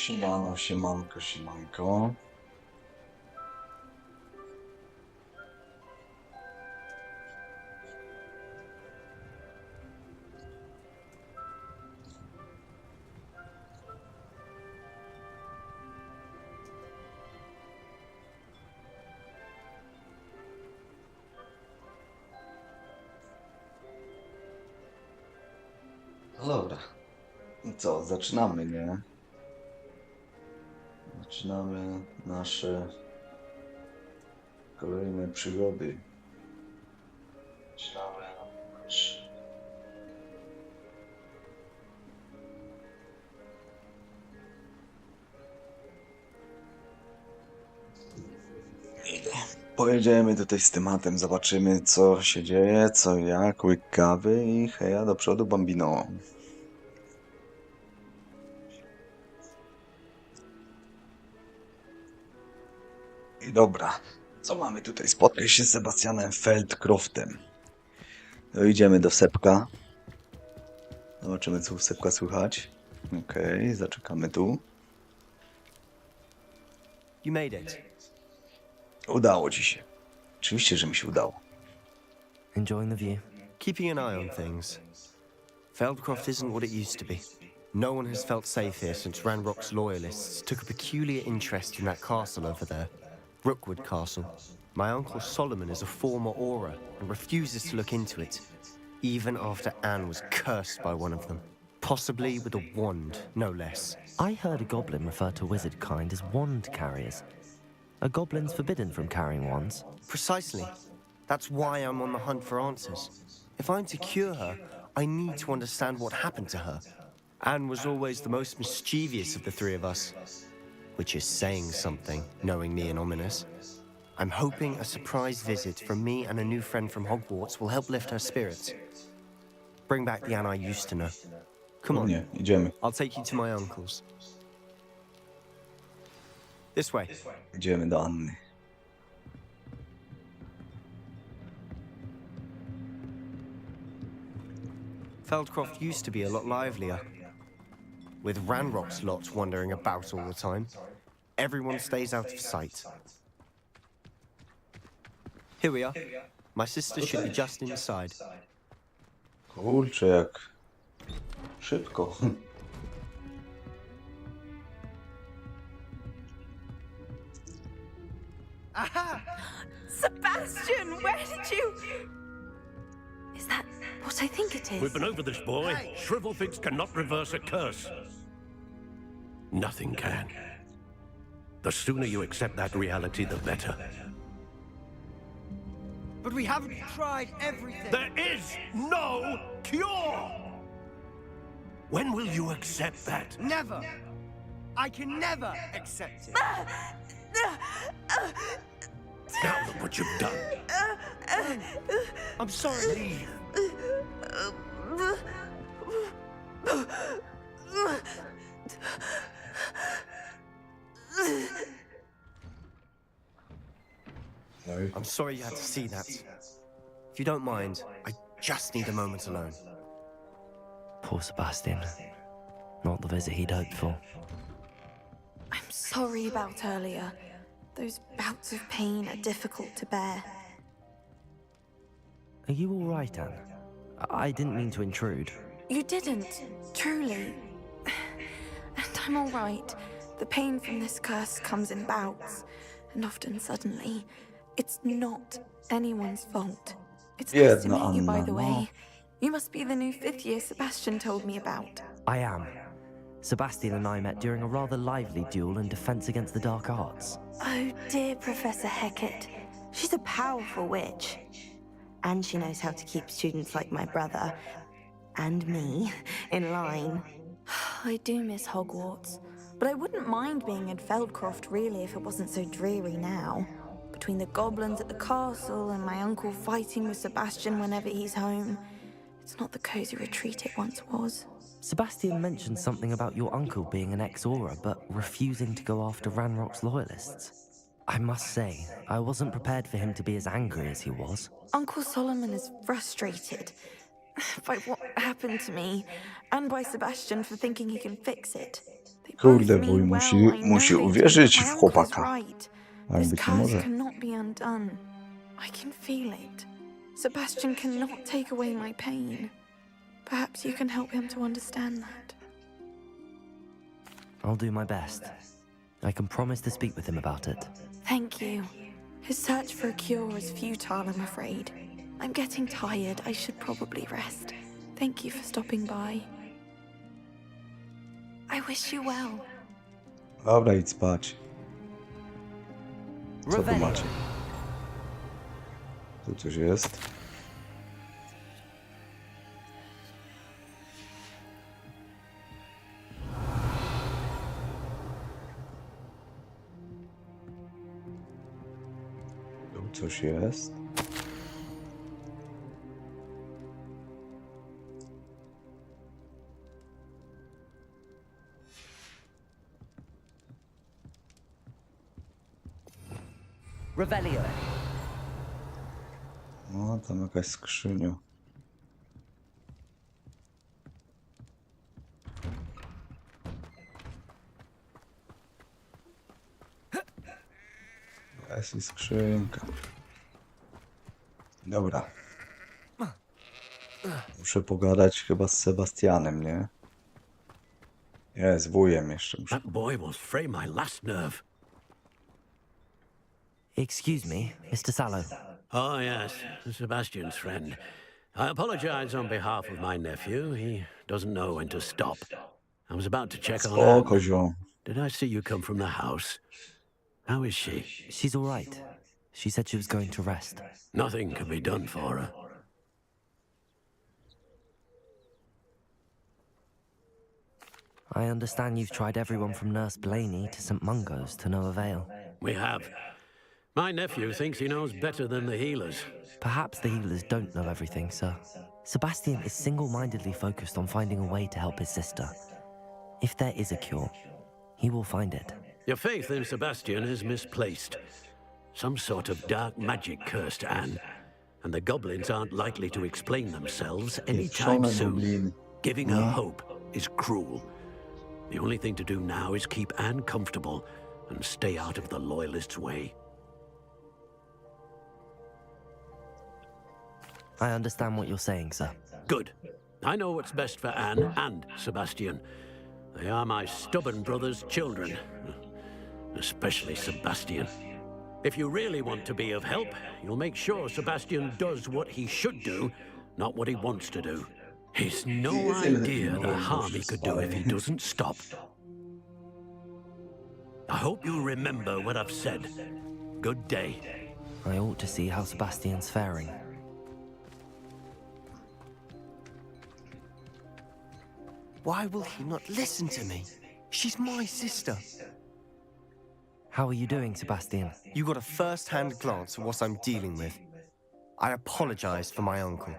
Siemano, siemanko, siemanko. No dobra. Co, zaczynamy, nie? Zaczynamy nasze kolejne przygody. Zaczynamy nasze... Pojedziemy tutaj z tematem, zobaczymy co się dzieje, co jak, łyk kawy i heja do przodu, bambino. I dobra, co mamy tutaj? Spotkaj się z Sebastianem Feldcroftem. No idziemy do Sepka. Zobaczymy co u Sepka słychać. Okej, zaczekamy tu. You made it. Udało ci się. Oczywiście, że mi się udało. Enjoying the view? Keeping an eye on things. Feldcroft isn't what it used to be. No one has felt safe here since Ranrock's loyalists took a peculiar interest in that castle over there. Rookwood Castle. My uncle Solomon is a former Auror and refuses to look into it, even after Anne was cursed by one of them. Possibly with a wand, no less. I heard a goblin refer to wizard kind as wand carriers. Are goblins forbidden from carrying wands? Precisely. That's why I'm on the hunt for answers. If I'm to cure her, I need to understand what happened to her. Anne was always the most mischievous of the three of us. Which is saying something, knowing me and Ominous. I'm hoping a surprise visit from me and a new friend from Hogwarts will help lift her spirits. Bring back the Anne I used to know. Come on, Nie, idziemy. I'll take you to my uncle's. This way. Idziemy do Anny. Feldcroft used to be a lot livelier. With Ranrock's lot wandering about all the time, everyone stays out of sight. Here we are. My sister should be just inside. Kurczę, jak szybko. Sebastian, where did you... Is that what I think it is? We've been over this, boy. Shrivel thinks cannot reverse a curse. Nothing can. The sooner you accept that reality, the better. But we haven't tried everything. There is no cure! When will you accept that? Never. I can never accept it. Now look what you've done. I'm sorry. Leave. No i I'm sorry you had to see that. If you don't mind, I just need a moment alone. Poor Sebastian. Not the visit he'd hoped for. I'm sorry about earlier. Those bouts of pain are difficult to bear. Are you all right, Anne? I didn't mean to intrude. You didn't, truly. And I'm all right. The pain from this curse comes in bouts, and often suddenly. It's not anyone's fault. It's nice to Biedna meet you, by Anna, the no. way. You must be the new fifth year Sebastian told me about. I am. Sebastian and I met during a rather lively duel in defense against the dark arts. Oh dear, Professor Hecat. She's a powerful witch. And she knows how to keep students like my brother, and me, in line. I do miss Hogwarts, but I wouldn't mind being in Feldcroft really if it wasn't so dreary now. Between the goblins at the castle and my uncle fighting with Sebastian whenever he's home, it's not the cozy retreat it once was. Sebastian mentioned something about your uncle being an ex-Auror, but refusing to go after Ranrock's loyalists. I must say, I wasn't prepared for him to be as angry as he was. Uncle Solomon is frustrated by what happened to me, and by Sebastian for thinking he can fix it. They both Kurde, mean wuj well, musi, I know musi they do, uwierzyć but w my uncle's chłopaka. right. Ale This być nie curse może. cannot be undone. I can feel it. Sebastian cannot take away my pain. Perhaps you can help him to understand that. I'll do my best. I can promise to speak with him about it. Thank you. His search for a cure is futile, I'm afraid. I'm getting tired. I should probably rest. Thank you for stopping by. I wish you well. Dobra, idź spać. Co tu Revelio. macie? Tu coś jest. Tu coś jest. Revelio. No, tam jakaś skrzynia. Jest i skrzynka. Dobra. Muszę pogadać chyba z Sebastianem, nie? Jest, wujem jeszcze muszę. That boy will fray my last nerve. Excuse me, Mr. Sallow. Oh, yes, Sebastian's friend. I apologize on behalf of my nephew. He doesn't know when to stop. I was about to check on Spoko, Anne. ziom. Did I see you come from the house? How is she? She's all right. She said she was going to rest. Nothing can be done for her. I understand you've tried everyone from Nurse Blaney to St. Mungo's to no avail. We have. My nephew thinks he knows better than the healers. Perhaps the healers don't know everything, sir. Sebastian is single-mindedly focused on finding a way to help his sister. If there is a cure, he will find it. Your faith in Sebastian is misplaced. Some sort of dark magic cursed Anne, and the goblins aren't likely to explain themselves anytime Pieprzone soon. gobliny. Giving her hope is cruel. The only thing to do now is keep Anne comfortable and stay out of the Loyalists' way. I understand what you're saying, sir. Good. I know what's best for Anne and Sebastian. They are my stubborn brother's children. Especially Sebastian. If you really want to be of help, you'll make sure Sebastian does what he should do, not what he wants to do. He's no idea the harm he could do if he doesn't stop. I hope you remember what I've said. Good day. I ought to see how Sebastian's faring. Why will he not listen to me? She's my sister. How are you doing, Sebastian? You got a first-hand glance at what I'm dealing with. I apologize for my uncle.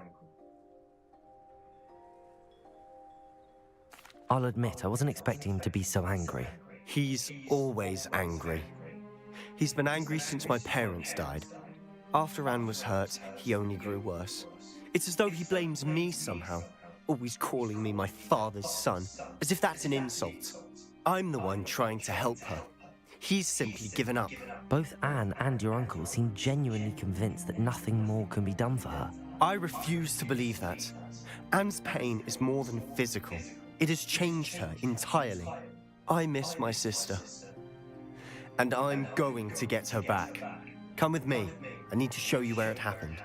I'll admit, I wasn't expecting him to be so angry. He's always angry. He's been angry since my parents died. After Anne was hurt, he only grew worse. It's as though he blames me somehow, always calling me my father's son, as if that's an insult. I'm the one trying to help her. He's simply given up. Both Anne and your uncle seem genuinely convinced that nothing more can be done for her. I refuse to believe that. Anne's pain is more than physical. It has changed her entirely. I miss my sister. And I'm going to get her back. Come with me. I need to show you where it happened.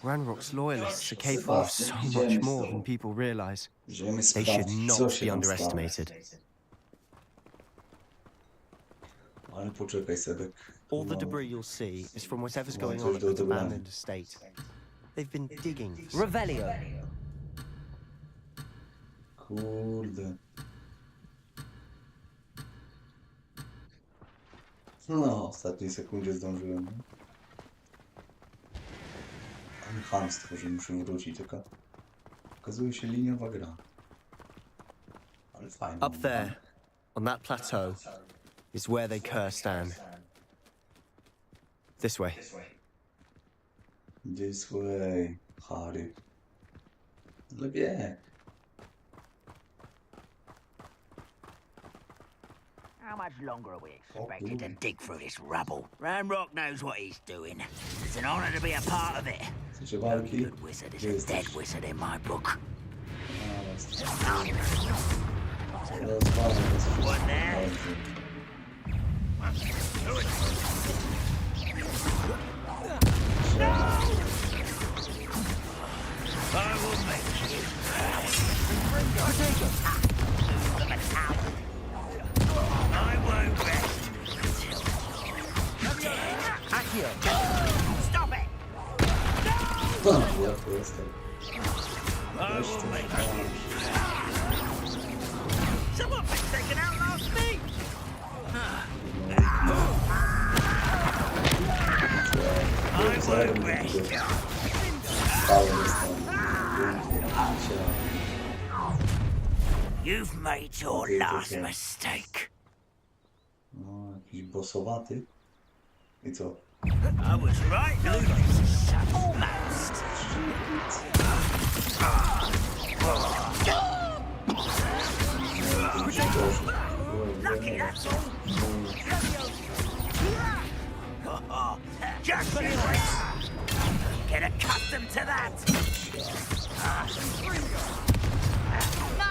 Ranrock's loyalists are capable of so much more than people realize. Idziemy They should sprawdzić, not co be się tam stało. underestimated. Ale poczekaj, Sebek. All the debris you'll see is from whatever's Mam going coś on at do the odebrania. abandoned estate. They've been digging. Revelio! Kurde. No, w ostatniej sekundzie zdążyłem. nie? Ale chamstwo, że muszę wrócić, tylko okazuje się liniowa gra. Ale fajnie. Up there, on that plateau, is where they cursed Anne. This way. This way, Harry. Ale wie. How much longer are we expected to dig through this rubble? Ramrock knows what he's doing. It's an honor to be a part of it. Chcecie walki? Good wizard is Gdzie a dead jesteś? wizard in my book. What there? I will make you. I won't rest until you're dead. Stop it! Ja tu jestem. I will make you. Someone been taken out last week. I won't rest. You've made your last mistake. No, jakiś bossowaty. I co? I was right, Lucas. Almost. Lucky, that's all. Just for you. Get accustomed to that. No.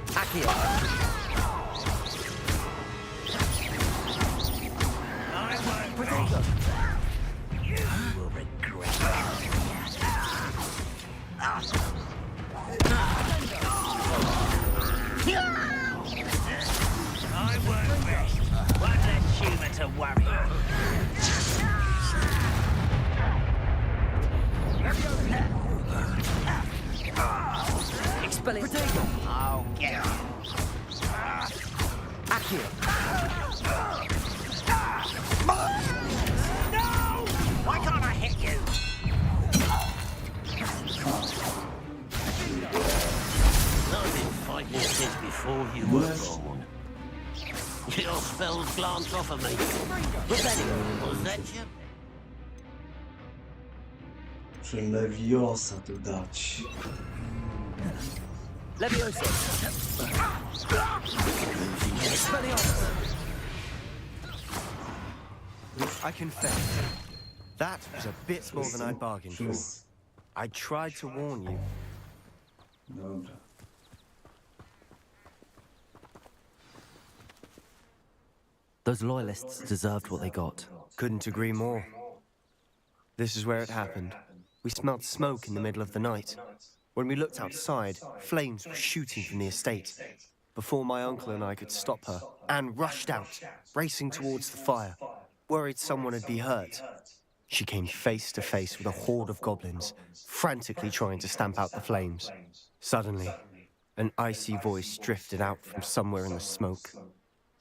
Akio. I won't rest. You will regret it. I won't rest. Won't let human to worry. Expelling. I'll get you. Akio. No! Why can't I hit you? I've been fighting since before you were born. Your spells glance off of me. Was that you? Muszę Leviosa tu dać. Leviosa. I confess, that was a bit more than I'd bargained for. I tried to warn you. Dobra. Those loyalists deserved what they got. Couldn't agree more. This is where it happened. We smelled smoke in the middle of the night. When we looked outside, flames were shooting from the estate. Before my uncle and I could stop her, Anne rushed out, racing towards the fire, worried someone had been hurt. She came face to face with a horde of goblins, frantically trying to stamp out the flames. Suddenly, an icy voice drifted out from somewhere in the smoke.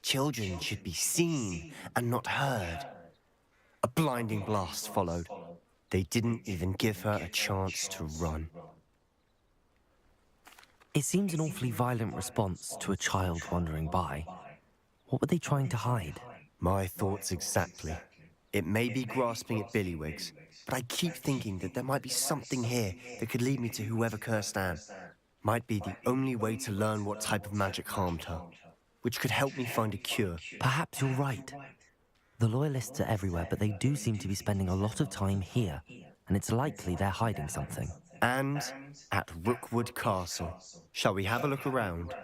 Children should be seen and not heard. A blinding blast followed. They didn't even give her a chance to run. It seems an awfully violent response to a child wandering by. What were they trying to hide? My thoughts exactly. It may be grasping at Billywigs, but I keep thinking that there might be something here that could lead me to whoever cursed Anne. Might be the only way to learn what type of magic harmed her, which could help me find a cure. Perhaps you're right. The loyalists are everywhere, but they do seem to be spending a lot of time here, and it's likely they're hiding something. And at Rookwood Castle. Shall we have a look around?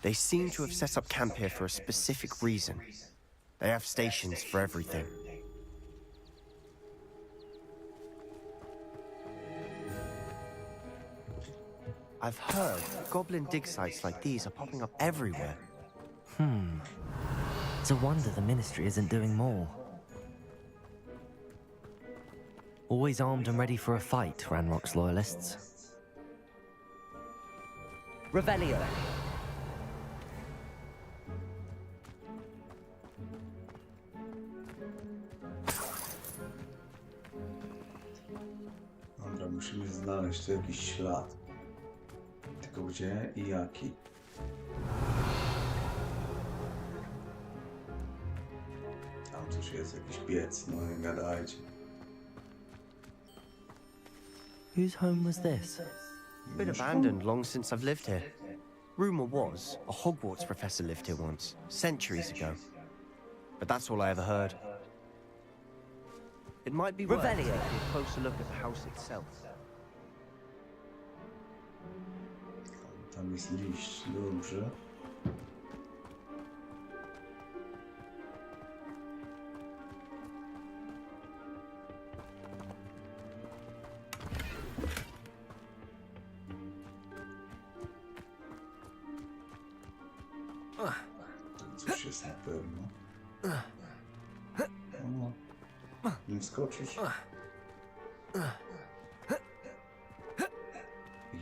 They seem to have set up camp here for a specific reason. They have stations for everything. I've heard goblin dig sites like these are popping up everywhere. It's a wonder the Ministry isn't doing more. Always armed and ready for a fight, Ranrock's loyalists. Revelio. Dobra, musimy znaleźć tu jakiś ślad. Tylko gdzie i jaki? Tam coś jest, jakiś piec, no nie gadajcie. Whose home was this? Been abandoned long since I've lived here. Rumor was a Hogwarts professor lived here once, centuries ago. But that's all I ever heard. It might be worth taking a closer look at the house itself. Tam jest liść, dobrze. Coś jest na pewno. O, nie skoczysz?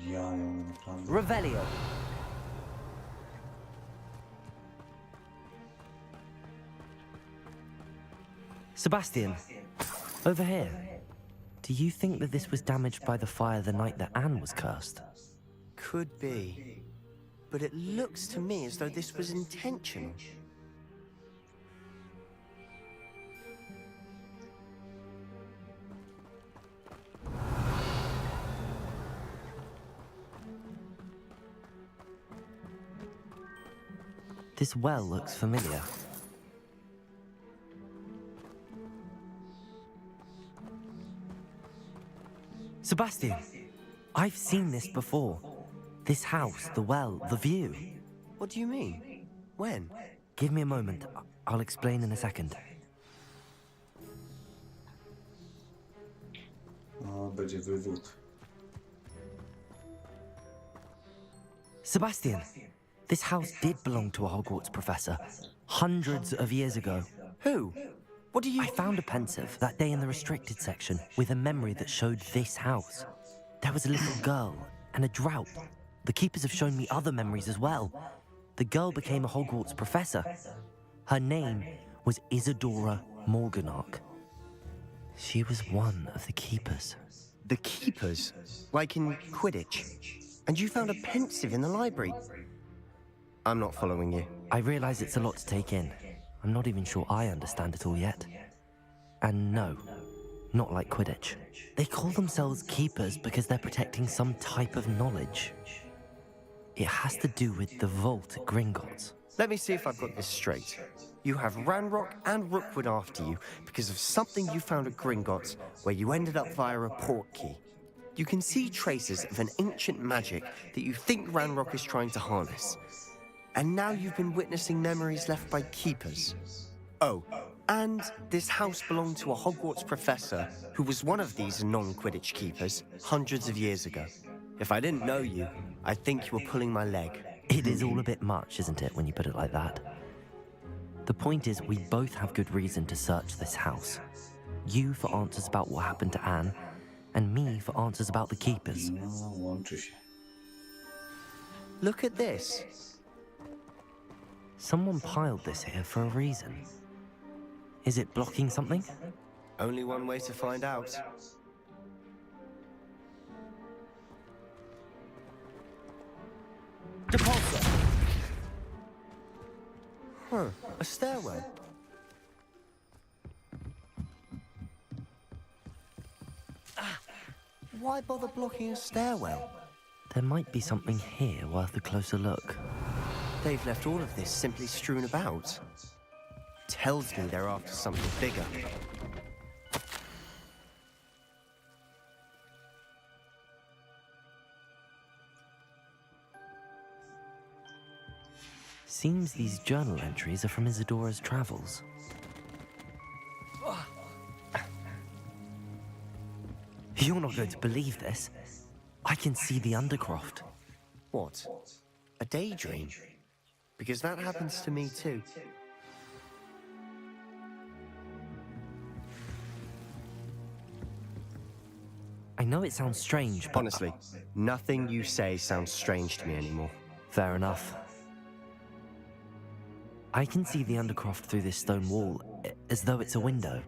Ja ją naprawdę... Revelio. Sebastian, over here. Do you think that this was damaged by the fire the night that Anne was cursed? Could be. But it looks to me as though this was intentional. This well looks familiar. Sebastian, I've seen this before. This house, the well, the view. What do you mean? When? Give me a moment. I'll explain in a second. O, będzie wywód. Sebastian, this house did belong to a Hogwarts professor, hundreds of years ago. Who? What do you... I found a pensive that day in the restricted section with a memory that showed this house. There was a little girl and a drought. The keepers have shown me other memories as well. The girl became a Hogwarts professor. Her name was Isadora Morganach. She was one of the keepers. The keepers? Like in Quidditch? And you found a pensive in the library? I'm not following you. I realize it's a lot to take in. I'm not even sure I understand it all yet. And no, not like Quidditch. They call themselves keepers because they're protecting some type of knowledge. It has to do with the vault at Gringotts. Let me see if I've got this straight. You have Ranrock and Rookwood after you because of something you found at Gringotts where you ended up via a port key. You can see traces of an ancient magic that you think Ranrock is trying to harness. And now you've been witnessing memories left by keepers. Oh, and this house belonged to a Hogwarts professor who was one of these non-Quidditch keepers hundreds of years ago. If I didn't know you, I think you were pulling my leg. It is all a bit much, isn't it, when you put it like that? The point is, we both have good reason to search this house. You for answers about what happened to Anne, and me for answers about the keepers. No, łączy się. Look at this. Someone piled this here for a reason. Is it blocking something? Only one way to find out. Deposit! Huh, a stairwell. Why bother blocking a stairwell? There might be something here worth a closer look. They've left all of this simply strewn about. Tells me they're after something bigger. Seems these journal entries are from Isadora's travels. You're not going to believe this. I can see the Undercroft. What? A daydream? Because that happens to me too. I know it sounds strange, but... Honestly, nothing you say sounds strange to me anymore. Fair enough. I can see the Undercroft through this stone wall, as though it's a window.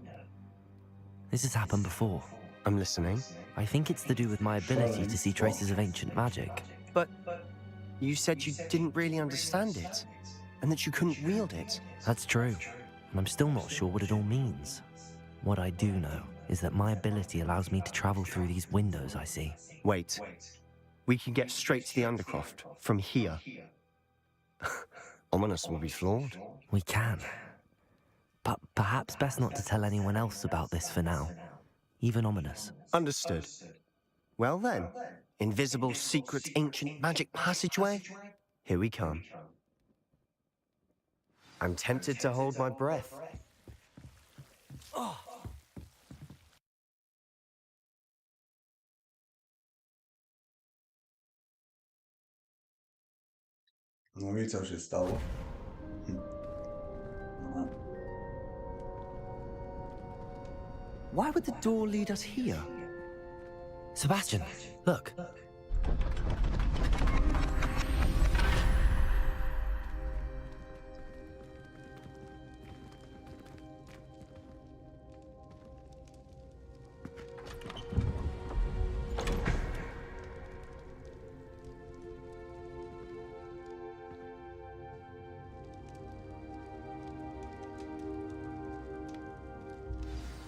This has happened before. I'm listening. I think it's to do with my ability to see traces of ancient magic. But you said you didn't really understand it, and that you couldn't wield it. That's true, and I'm still not sure what it all means. What I do know is that my ability allows me to travel through these windows I see. Wait, We can get straight to the Undercroft from here. Ominous will be flawed. We can. But perhaps best not to tell anyone else about this for now. Even Ominous. Understood. Well then, invisible, secret, ancient magic passageway? Here we come. I'm tempted to hold my breath. No i co się stało? No. Why would the door lead us here? Sebastian, look.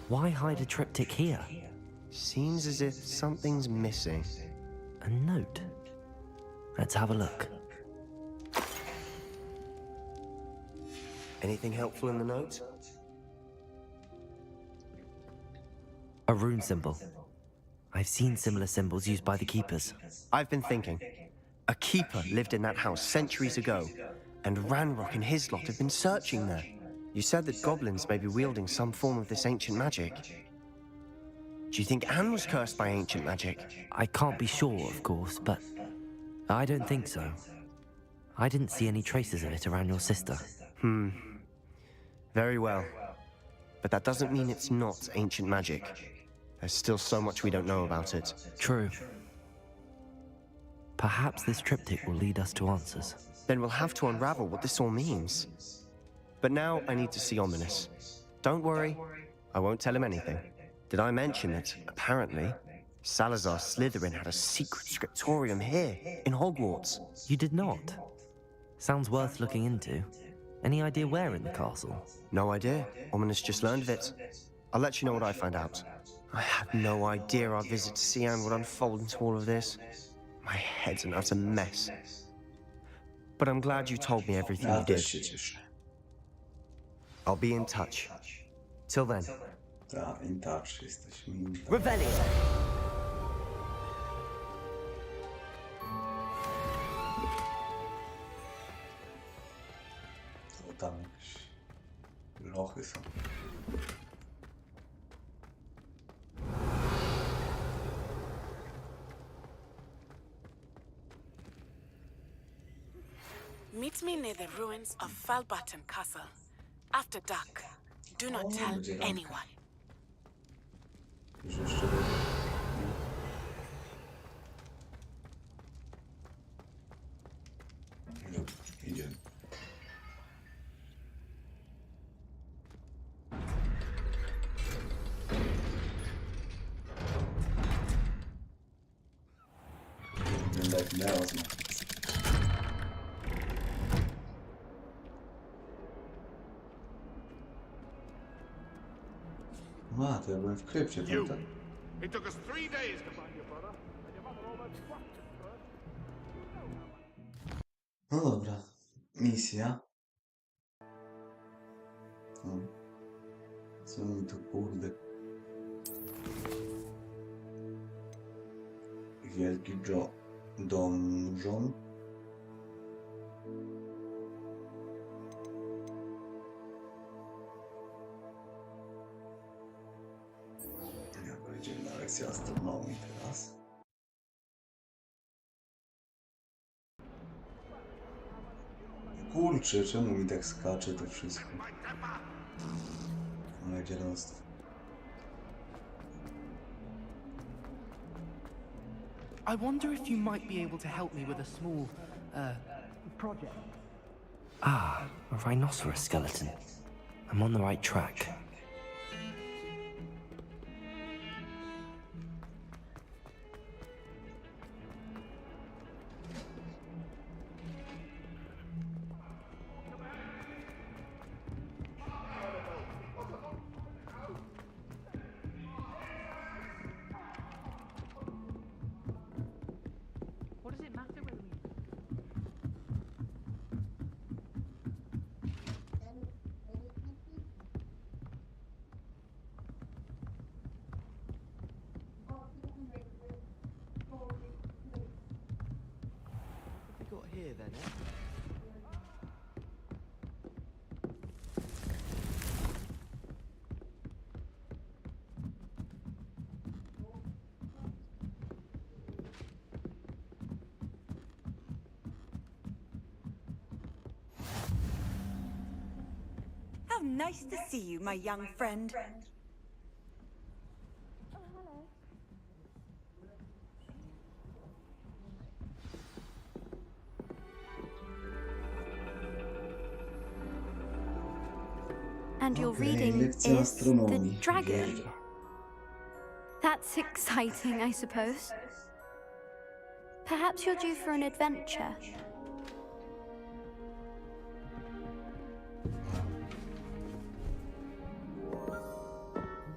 Why hide a triptych here? Seems as if something's missing. A note. Let's have a look. Anything helpful in the note? A rune symbol. I've seen similar symbols used by the keepers. I've been thinking. A keeper lived in that house centuries ago, and Ranrock and his lot have been searching there. You said that goblins may be wielding some form of this ancient magic. Do you think Anne was cursed by ancient magic? I can't be sure, of course, but I don't think so. I didn't see any traces of it around your sister. Very well. But that doesn't mean it's not ancient magic. There's still so much we don't know about it. True. Perhaps this triptych will lead us to answers. Then we'll have to unravel what this all means. But now I need to see Ominous. Don't worry, I won't tell him anything. Did I mention that, apparently, Salazar Slytherin had a secret scriptorium here, in Hogwarts? You did not? Sounds worth looking into. Any idea where in the castle? No idea. Ominous just learned of it. I'll let you know what I find out. I had no idea our visit to Sian would unfold into all of this. My head's an utter mess. But I'm glad you told me everything Ja you did. też się cieszę. I'll be in touch. Till then. Tak, in touch jesteśmy. Revelio! O, tam jakieś lochy są. Meet me near the ruins of Falbatten Castle. After dark. Do not tell anyone. Już jeszcze Dobra, idziemy. Wygląda jak miało znak. A, to ja byłem w krypcie tamten. It took us 3 days to find your brother, and your mother almost swapped him first. No dobra, misja. No. Co mi tu kurde? Wielki donżon. Ja pojedziemy na lekcję astronomii teraz. Kurczę, czemu mi tak skacze to wszystko? Ale dzielostwo. I wonder if you might be able to help me with a small, project. Ah, a rhinoceros skeleton. I'm on the right track. Nice to see you, my young friend. And your Okej, reading lekcja is astronomii. the dragon. Dobra. That's exciting, I suppose. Perhaps you're due for an adventure.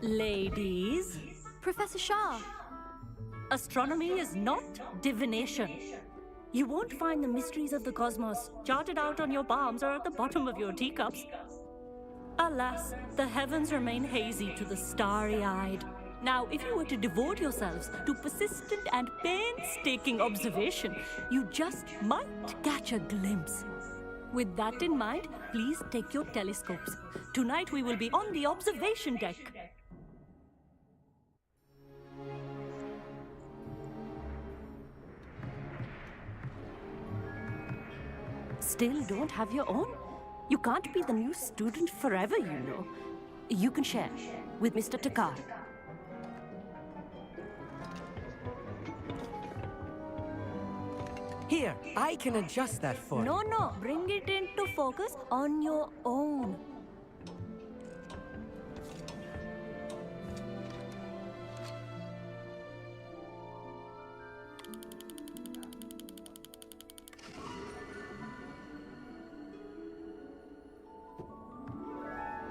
Ladies, Professor Shah. astronomy is not divination. You won't find the mysteries of the cosmos charted out on your palms or at the bottom of your teacups. Alas, the heavens remain hazy to the starry-eyed. Now, if you were to devote yourselves to persistent and painstaking observation, you just might catch a glimpse. With that in mind, please take your telescopes. Tonight we will be on the observation deck. Still don't have your own? You can't be the new student forever, you know. You can share with Mr. Takar. Here, I can adjust that for you. No, bring it into focus on your own.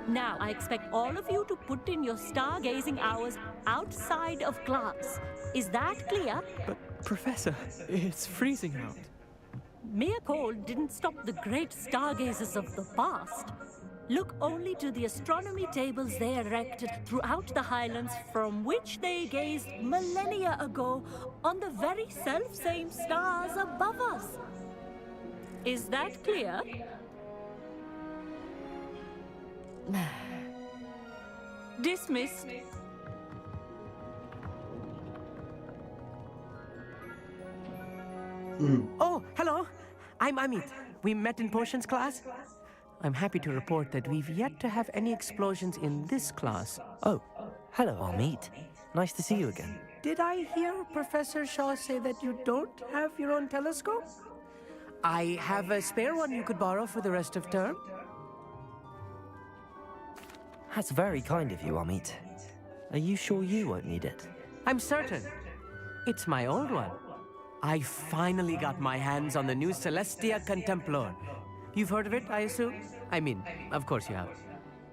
Now, I expect all of you to put in your stargazing hours outside of class. Is that clear? But, Professor, it's freezing out. Mere cold didn't stop the great stargazers of the past. Look only to the astronomy tables they erected throughout the highlands from which they gazed millennia ago on the very self-same stars above us. Is that clear? Dismissed. Oh, hello. I'm Amit. We met in potions class. I'm happy to report that we've yet to have any explosions in this class. Oh, hello, Amit. Nice to see you again. Did I hear Professor Shaw say that you don't have your own telescope? I have a spare one you could borrow for the rest of term. That's very kind of you, Amit. Are you sure you won't need it? I'm certain. It's my old one. I finally got my hands on the new Celestia Contemplar. You've heard of it, I assume? I mean, of course you have.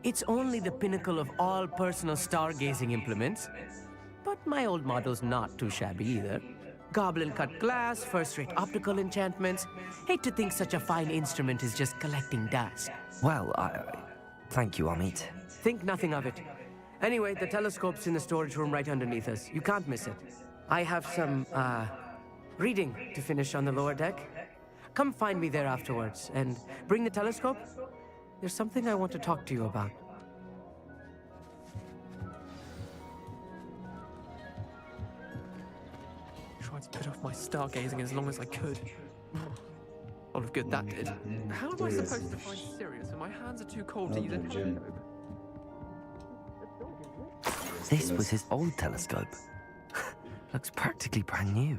It's only the pinnacle of all personal stargazing implements. But my old model's not too shabby either. Goblin-cut glass, first-rate optical enchantments. Hate to think such a fine instrument is just collecting dust. Well, thank you, Amit. Think nothing of it. Anyway, the telescope's in the storage room right underneath us. You can't miss it. I have some, reading to finish on the lower deck. Come find me there afterwards, and bring the telescope. There's something I want to talk to you about. Tried to put off my stargazing as long as I could. All of good that did. How am I supposed to find Sirius when my hands are too cold to use a telescope? This was his old telescope. Looks practically brand new.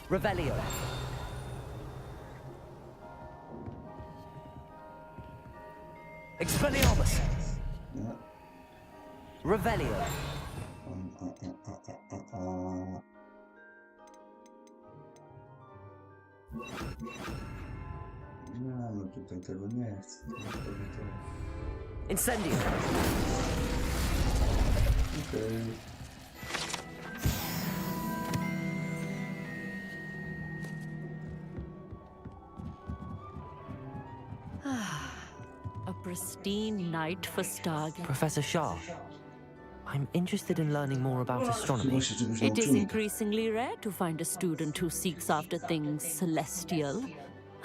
Revelio. Expelliarmus. Revelio. No tutaj tego nie chcę. Incendio. Okej. A pristine night for stargazing. Professor Shah, I'm interested in learning more about astronomy. It is increasingly rare to find a student who seeks after things celestial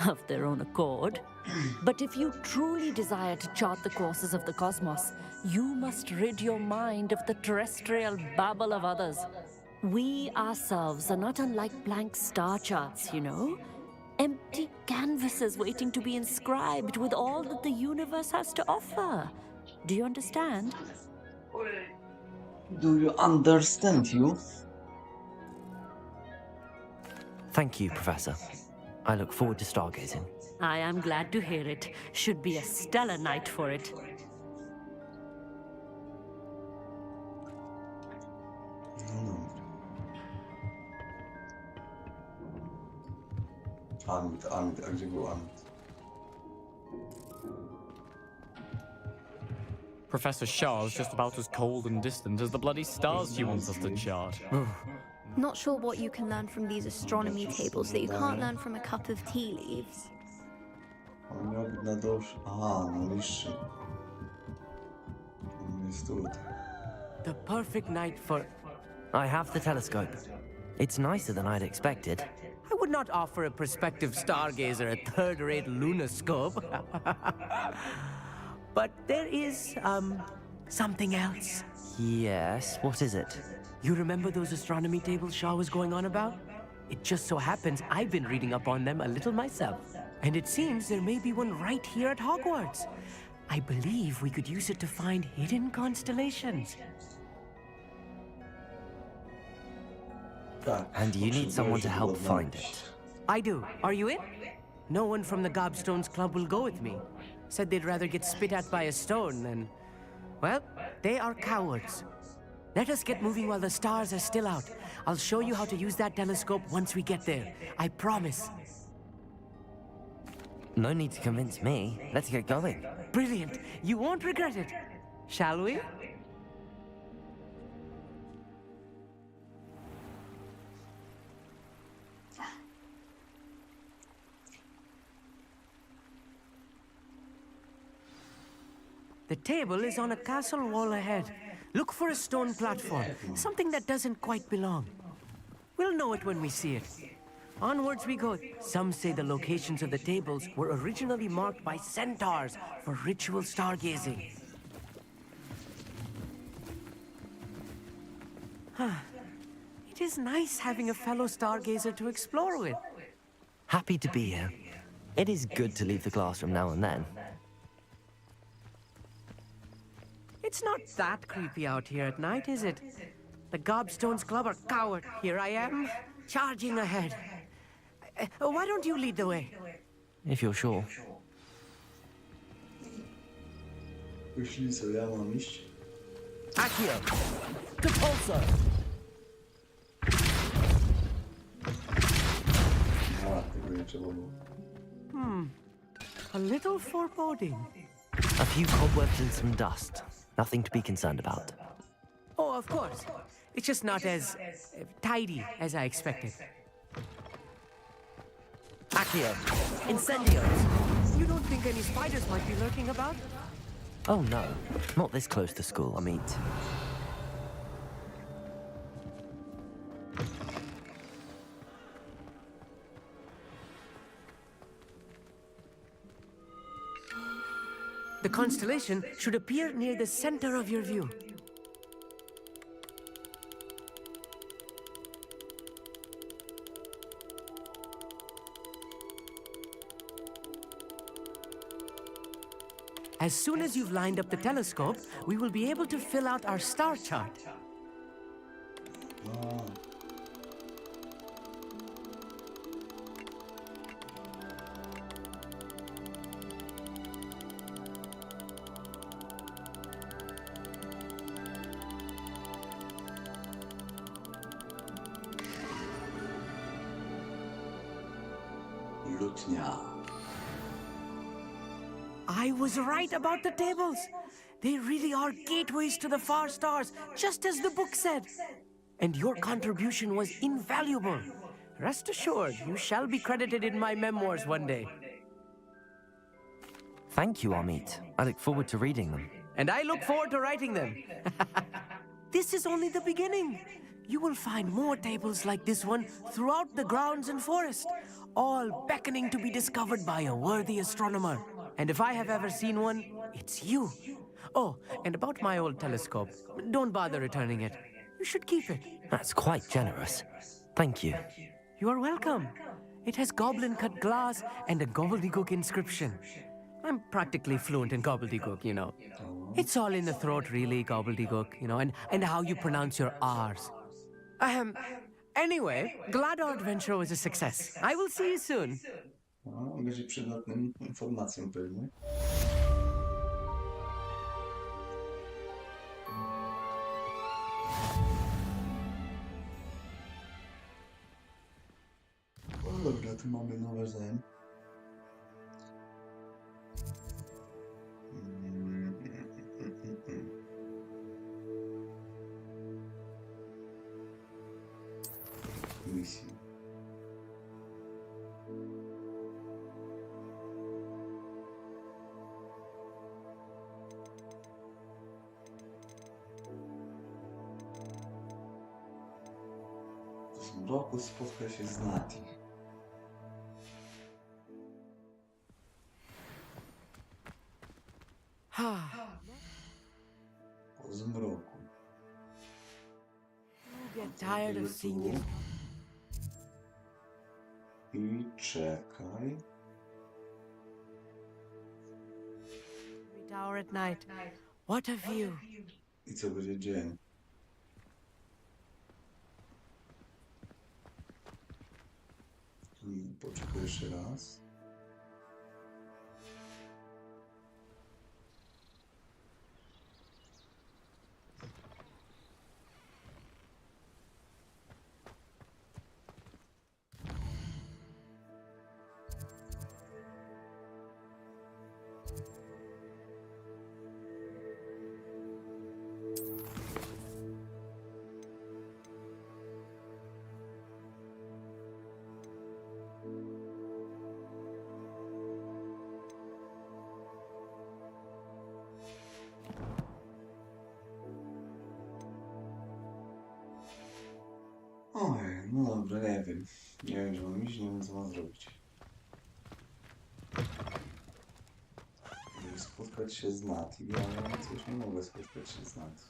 of their own accord. But if you truly desire to chart the courses of the cosmos, you must rid your mind of the terrestrial babble of others. We ourselves are not unlike blank star charts, you know. empty canvases waiting to be inscribed with all that the universe has to offer. Do you understand? Do you understand, you? Thank you, Professor. I look forward to stargazing. I am glad to hear it. Should be a stellar night for it. Amit, a gdzie był Amit? Professor Shah's just about as cold and distant as the bloody stars she wants us to chart. Not sure what you can learn from these astronomy tables that you can't learn from a cup of tea leaves. On miał być na dłuższy. Aha, no niższy. On jest tutaj. The perfect night for... I have the telescope. It's nicer than I'd expected. I would not offer a prospective stargazer a third-rate lunoscope. But there is, something else. Yes, what is it? You remember those astronomy tables Shaw was going on about? It just so happens I've been reading up on them a little myself. And it seems there may be one right here at Hogwarts. I believe we could use it to find hidden constellations. And you need someone to help find it. I do. Are you in? No one from the Gobstones Club will go with me. Said they'd rather get spit at by a stone than... Well, they are cowards. Let us get moving while the stars are still out. I'll show you how to use that telescope once we get there. I promise. No need to convince me. Let's get going. Brilliant. You won't regret it. Shall we? The table is on a castle wall ahead. Look for a stone platform, something that doesn't quite belong. We'll know it when we see it. Onwards we go. Some say the locations of the tables were originally marked by centaurs for ritual stargazing. It is nice having a fellow stargazer to explore with. Happy to be here. It is good to leave the classroom now and then. It's not that creepy out here at night, is it? The Gobstones Club are coward. Here I am, charging ahead. Why don't you lead the way? If you're sure. Wyszli co ja mam iść? Accio! Repulsor! A, tego nie trzeba było. A little foreboding. A few cobwebs and some dust. Nothing to be concerned about. Oh, of course. It's just not as tidy as I expected. Accio! Incendios! You don't think any spiders might be lurking about? Oh no, not this close to school, I mean. The constellation should appear near the center of your view. As soon as you've lined up the telescope, we will be able to fill out our star chart. Lutnia. I was right about the tables. They really are gateways to the far stars, just as the book said. And your contribution was invaluable. Rest assured, you shall be credited in my memoirs one day. Thank you, Amit. I look forward to reading them. And I look forward to writing them. This is only the beginning. You will find more tables like this one throughout the grounds and forest, all beckoning to be discovered by a worthy astronomer. And if I have ever seen one, it's you. Oh, and about my old telescope, don't bother returning it. You should keep it. That's quite generous. Thank you. You are welcome. It has goblin cut glass and a gobbledygook inscription. I'm practically fluent in gobbledygook, you know. It's all in the throat, really, gobbledygook, you know, and how you pronounce your R's. Anyway, glad our adventure was a success. I will see you soon. No, będzie przydatnym informacją pewnie. O dobra, tu mamy nowe zem. Misji. W tym roku spotka się z Nati. Po zmroku. Get tired of seeing you. I czekaj. Tower at night. What a view. I co będzie dzień? Poczekaj jeszcze raz. Ojej, no dobra, nie wiem. Nie wiem, gdzie mam iść, nie wiem, co mam zrobić. Żeby spotkać się z Nati, ale coś nie mogę spotkać się z Nati.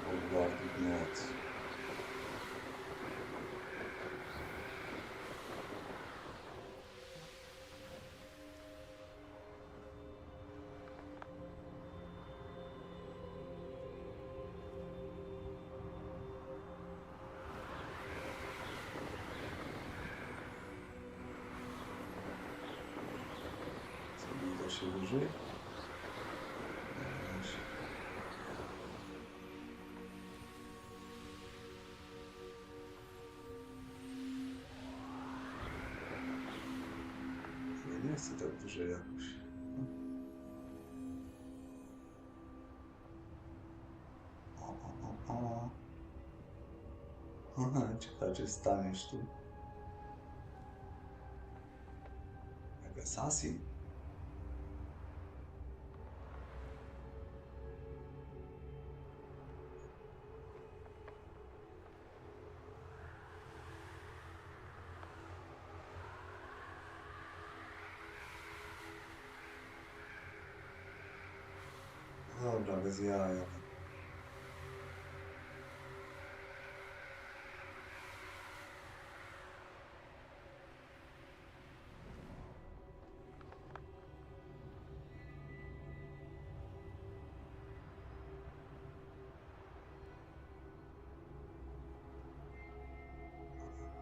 Hogwartu noc. Co mi da się wyżej? Nie chcę tak wyżej jakoś. O. Aha, ciekawe, czy staniesz tu. Jak assassin. Dobra, bez jaja.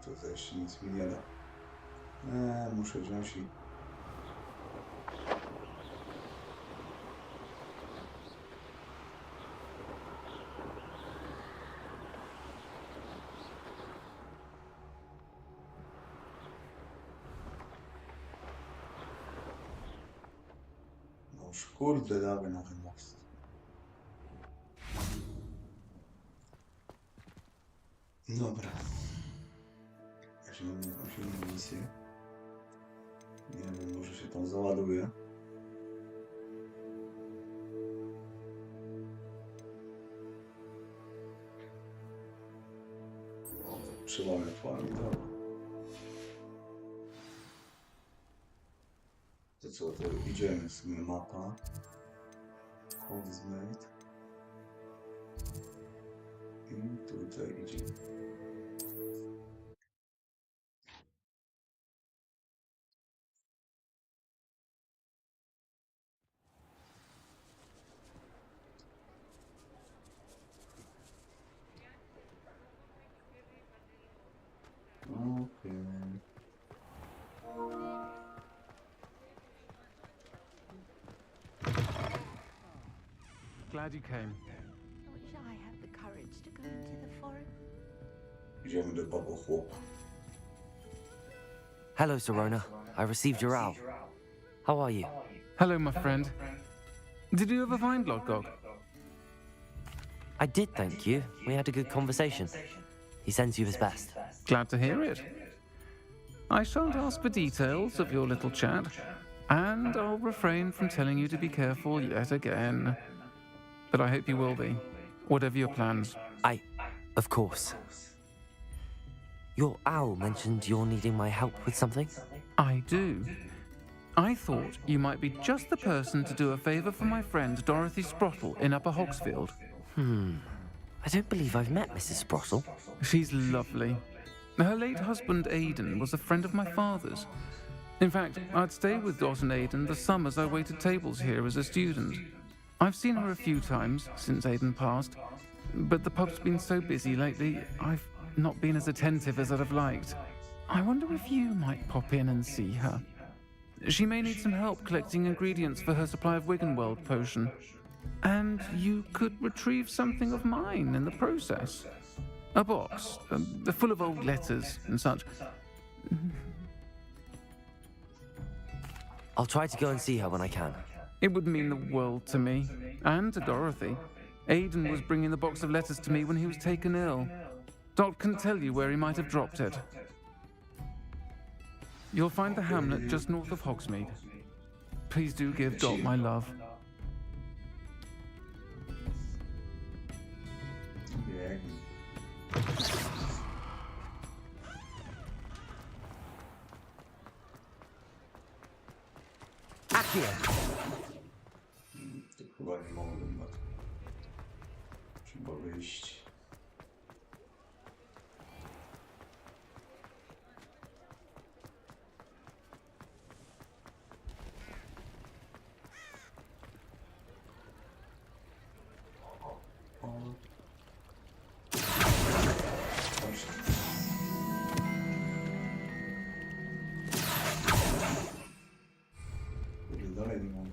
Tutaj jeszcze nic mi nie da. Muszę wziąć i... No już kurde, dawaj na ten most. Dobra. Jeśli mam jakąś inną misję. Nie wiem, może się tam załaduje. Trzymamy plany, dobra. To co, to idziemy w sumie mapa. Hogsmeade. I tutaj idziemy. Okay. Glad you came. Wish I had the courage to go into the forest. Idziemy do babo chłopa. Hello, Sirona. I received your owl. How are you? Hello, my friend. Did you ever find Lodgog? I did, thank you. We had a good conversation. He sends you his best. Glad to hear it. I shan't ask for details of your little chat, and I'll refrain from telling you to be careful yet again. But I hope you will be, whatever your plans. Of course. Your owl mentioned you're needing my help with something? I do. I thought you might be just the person to do a favor for my friend Dorothy Sprottle in Upper Hogsfield. I don't believe I've met Mrs. Sprottle. She's lovely. Her late husband Aidan was a friend of my father's. In fact, I'd stay with Dot and Aidan the summers I waited tables here as a student. I've seen her a few times since Aidan passed, but the pub's been so busy lately, I've not been as attentive as I'd have liked. I wonder if you might pop in and see her. She may need some help collecting ingredients for her supply of Wiggenweld potion. And you could retrieve something of mine in the process. A box, full of old letters and such. I'll try to go and see her when I can. It would mean the world to me, and to Dorothy. Aidan was bringing the box of letters to me when he was taken ill. Dot can tell you where he might have dropped it. You'll find the hamlet just north of Hogsmeade. Please do give Dot my love. Accio! To chyba nie mogłem na to. Trzeba wyjść. Dalej nie mogę.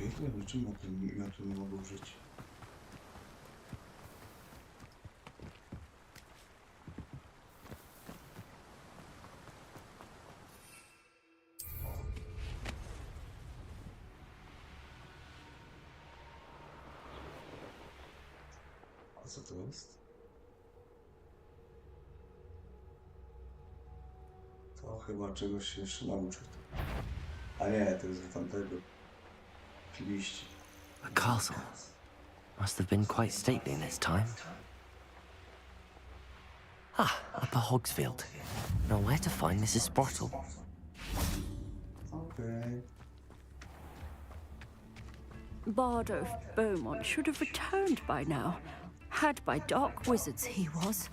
Ja wiem, czym na tym nie mogę użyć. A co to jest? To chyba czegoś się jeszcze nauczę. A nie, to jest z tamtego. Liści. A castle. Must have been quite stately in its time. Upper Hogsfield. Now where to find Mrs. Sprottle? Okay. Bard of Beaumont should have returned by now. Had by dark wizards he was.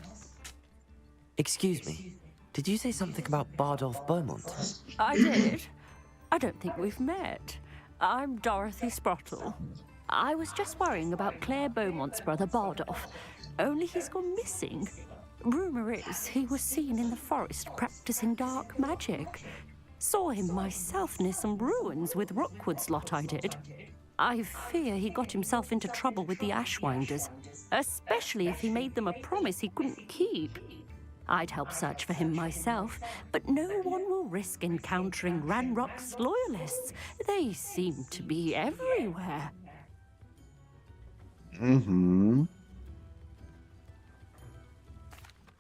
Excuse me. Did you say something about Bardolph Beaumont? I did. I don't think we've met. I'm Dorothy Sprottle. I was just worrying about Claire Beaumont's brother Bardolph, only he's gone missing. Rumor is he was seen in the forest practicing dark magic. Saw him myself near some ruins with Rookwood's lot I did. I fear he got himself into trouble with the Ashwinders, especially if he made them a promise he couldn't keep. I'd help search for him myself, but no one will risk encountering Ranrock's loyalists. They seem to be everywhere.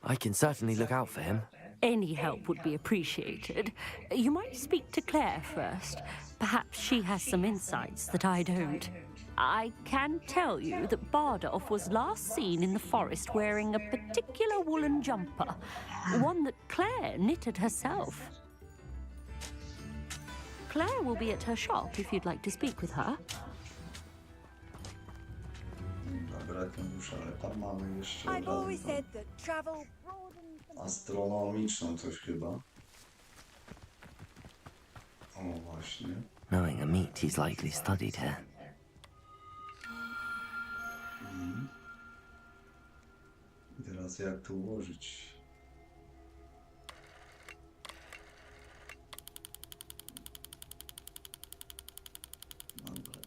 I can certainly look out for him. Any help would be appreciated. You might speak to Claire first. Perhaps she has some insights that I don't. I can tell you that Bardolph was last seen in the forest wearing a particular woolen jumper, one that Claire knitted herself. Claire will be at her shop if you'd like to speak with her. Dobra, ten już, ale tam mamy jeszcze I've always razem said that travel broadens the astronomiczną coś chyba. O, właśnie. Knowing a meat, he's likely studied here. I teraz jak to ułożyć? Dobra,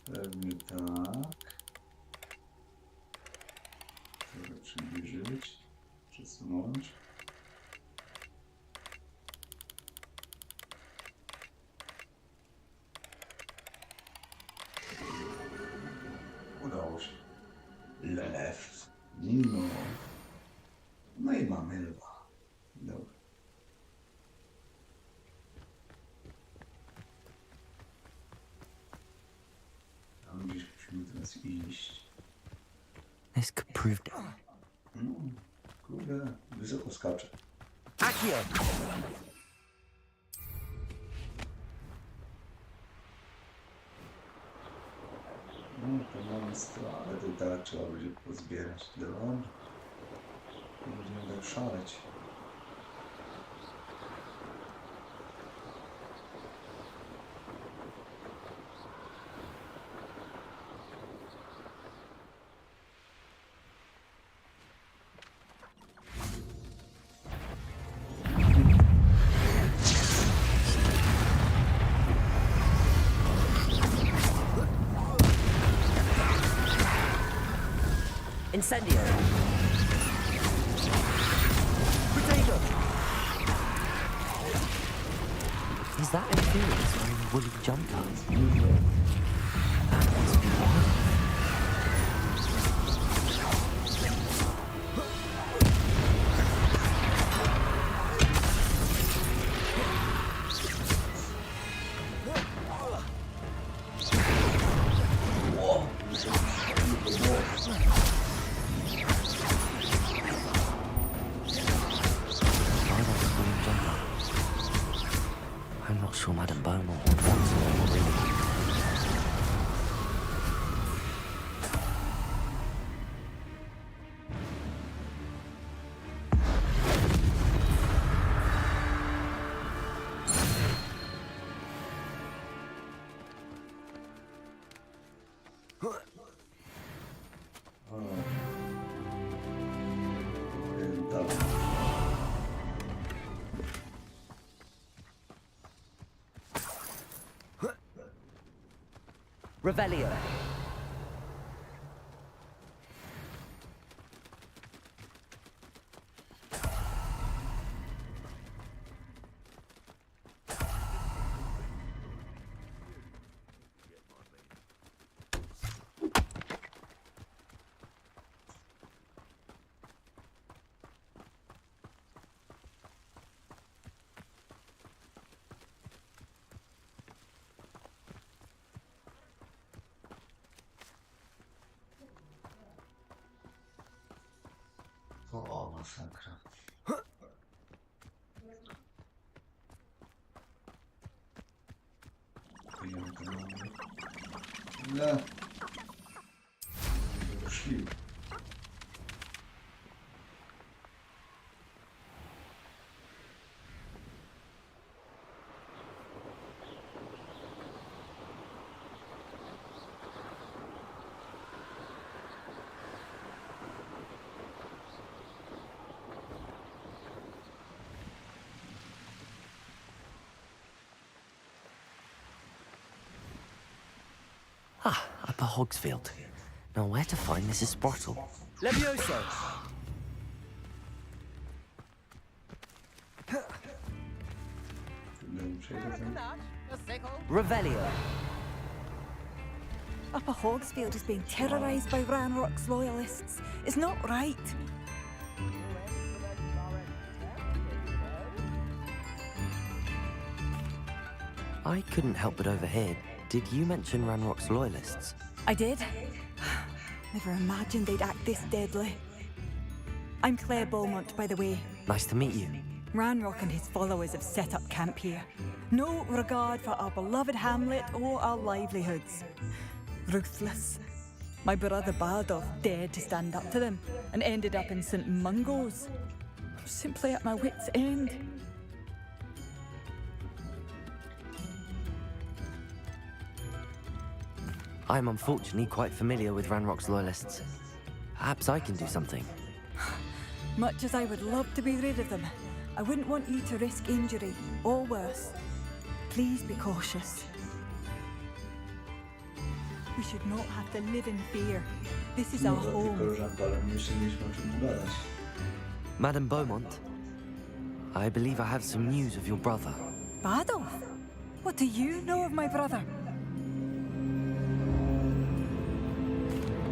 pewnie tak. Trzeba przybliżyć, przesunąć. Udało się. Lew. No. No i mamy lwa. Dobra. Tam gdzieś musimy teraz iść. This could prove... Kurde, wysoko skacze. Akio! No, to mamy ale to i tak trzeba będzie pozbierać. Dobra. Będziemy tak szaleć. Incendio! Potato! Is that Imperius wearing a woolly jumper? That must be one. I'm not sure Madame Beaumont would want to know really. Revelio. O, masakra. Nie. Szli. Ah, Upper Hogsfield. Now where to find Mrs. Sprottle? Levioso! przejdę tam. Revelio. Upper Hogsfield is being terrorised by Ranrock's loyalists. It's not right. I couldn't help but overhear. Did you mention Ranrock's loyalists? I did. Never imagined they'd act this deadly. I'm Claire Beaumont, by the way. Nice to meet you. Ranrock and his followers have set up camp here. No regard for our beloved hamlet or our livelihoods. Ruthless. My brother Bardolph dared to stand up to them and ended up in St. Mungo's. I'm simply at my wit's end. I'm unfortunately quite familiar with Ranrock's loyalists. Perhaps I can do something. Much as I would love to be rid of them, I wouldn't want you to risk injury, or worse. Please be cautious. We should not have to live in fear. This is our home. Madame Beaumont, I believe I have some news of your brother. Bardolph? What do you know of my brother?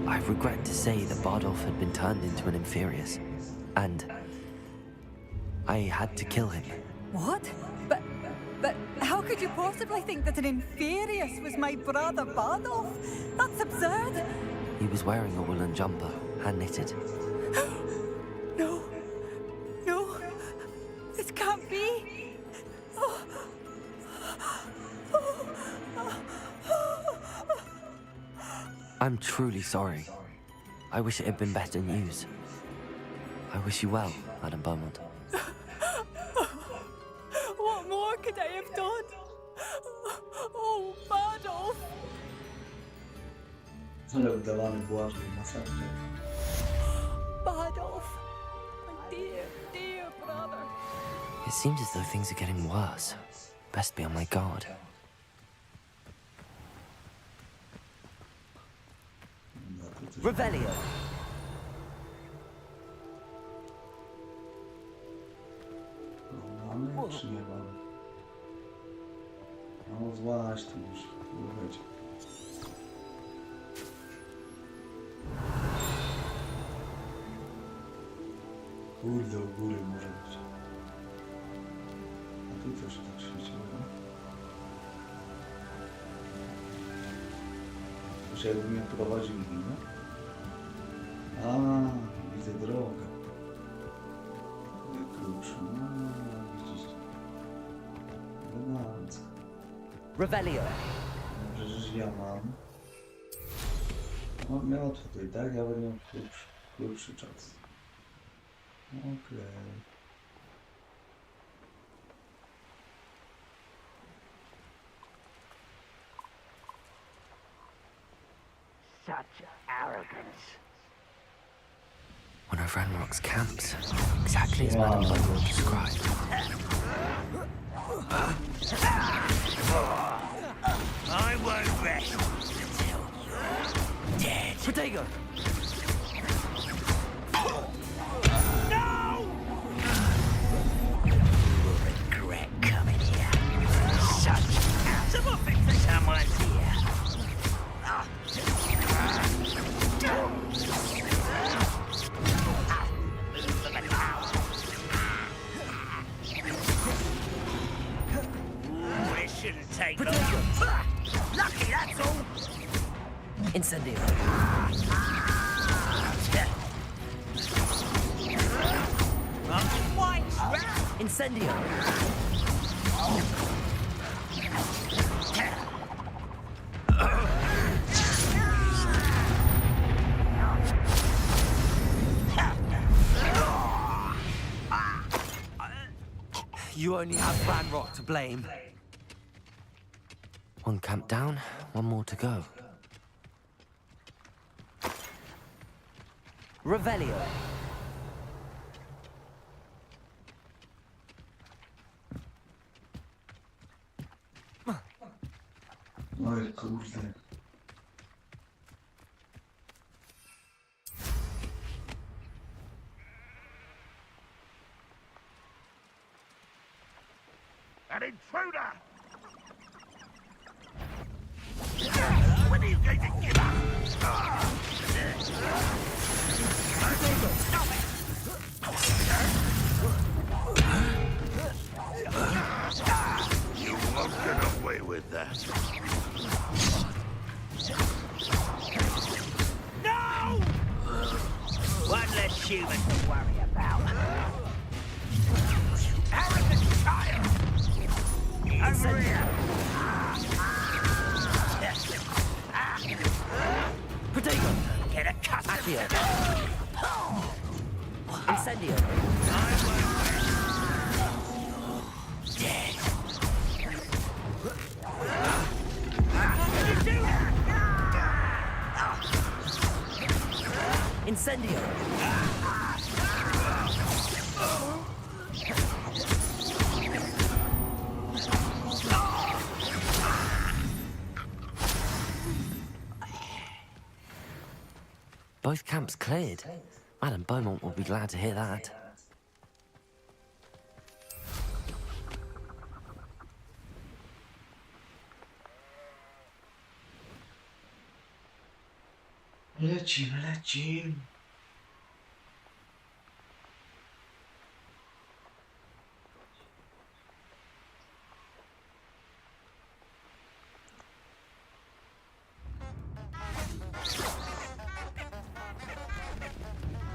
I regret to say that Bardolph had been turned into an Inferius, and I had to kill him. What? But how could you possibly think that an Inferius was my brother Bardolph? That's absurd. He was wearing a woolen jumper, hand-knitted. No. No. This can't be. I'm truly sorry. I wish it had been better news. I wish you well, Madame Beaumont. What more could I have done? Oh, Bardolph! Ale udawany błażej, masakra. Bardolph! My dear, dear brother. It seems as though things are getting worse. Best be on my guard. Revelio! Mamy czy nie mamy? No złaś tu już, wychodź. Kurde, u góry może być. A tu też tak świeciło, no? Już jakby mnie prowadził, no? A, widzę drogę. Klucz, no widzisz. Elegancko. Revelio! Dobrze, że ja mam. No miał tutaj, tak? Ja będę miał krótszy czas. Okej. Such arrogance. One of Ranrock's camps. Exactly as Madame Beaumont described. I won't rest until you're dead. Protego! No! You will regret coming here. Such some of it for someone's here. It shouldn't take long. Lucky, that's all. Incendio! Incendio! You only have Ranrock to blame. One camp down, one more to go. Revelio! Oj kurde. An intruder! You won't get away with that. No! One less human to worry about. Arrogant child! Over here! Protego! Get a cut! Accio! Incendio! Dead. Incendio! Both camps cleared. Madame Beaumont will be glad to hear that. Lecim.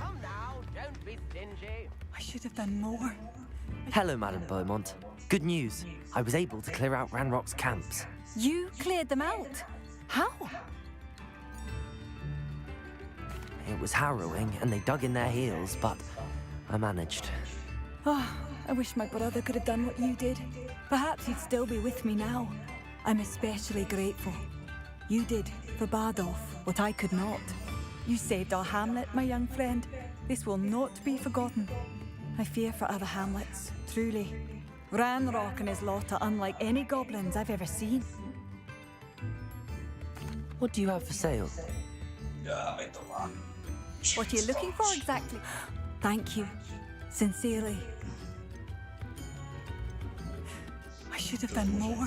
Come now, don't be stingy. I should have done more. Hello, Madame Beaumont. Good news. I was able to clear out Ranrock's camps. You cleared them out. How? It was harrowing, and they dug in their heels, but I managed. Oh, I wish my brother could have done what you did. Perhaps he'd still be with me now. I'm especially grateful. You did, for Bardolph, what I could not. You saved our hamlet, my young friend. This will not be forgotten. I fear for other hamlets, truly. Ranrock and his lot are unlike any goblins I've ever seen. What do you have for sale? What are you looking for exactly? Thank you. Sincerely. I should have done more.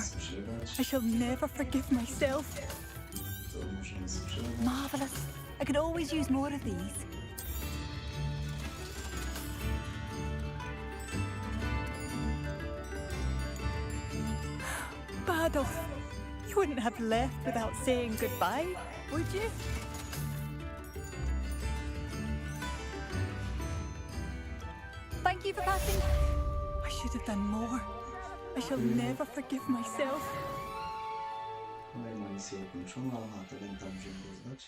I shall never forgive myself. Marvelous. I could always use more of these. Bardolph, you wouldn't have left without saying goodbye, would you? Thank you for passing. I should have done more. I shall never forgive myself. No i ma misję ukończona, a teren tam się rozdać.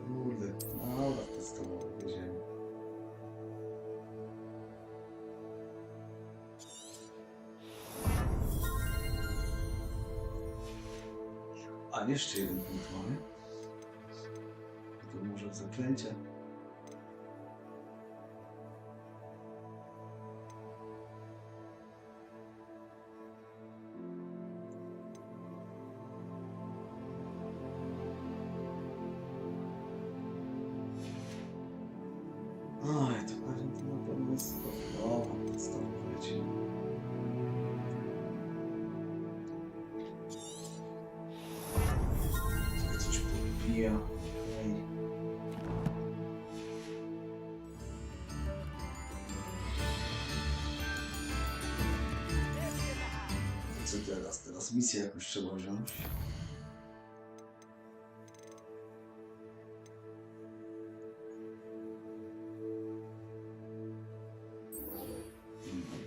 Kurde, dobra, testowo, wiedziałem. A jeszcze jeden punkt mamy. To może w zaklęcie. Oj, to pewnie to na pewno jest to. O, to stąd lecimy. Tak coś podbija. Ej. Co teraz? Teraz misję jakąś trzeba wziąć.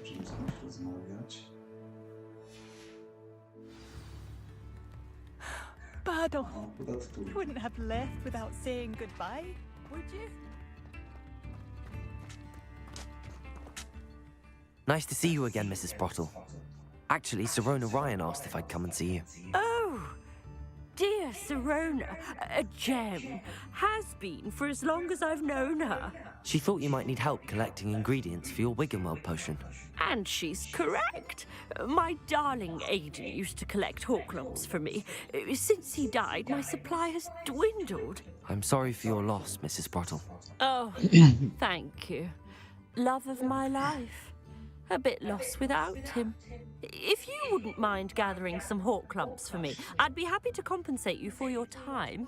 Czym z kimś rozmawiać? Bardolph, Akurat tu. you wouldn't have left without saying goodbye, would you? Nice to see you again, Mrs. Sprottle. Actually, Sirona Ryan asked if I'd come and see you. Oh, dear. dear Sirona, a gem, has been for as long as I've known her. She thought you might need help collecting ingredients for your Wiggenweld potion. And she's correct. My darling Aiden used to collect hawk lumps for me. Since he died, my supply has dwindled. I'm sorry for your loss, Mrs. Sprottle. Oh, thank you. Love of my life. A bit lost without him. If you wouldn't mind gathering some hawk lumps for me, I'd be happy to compensate you for your time.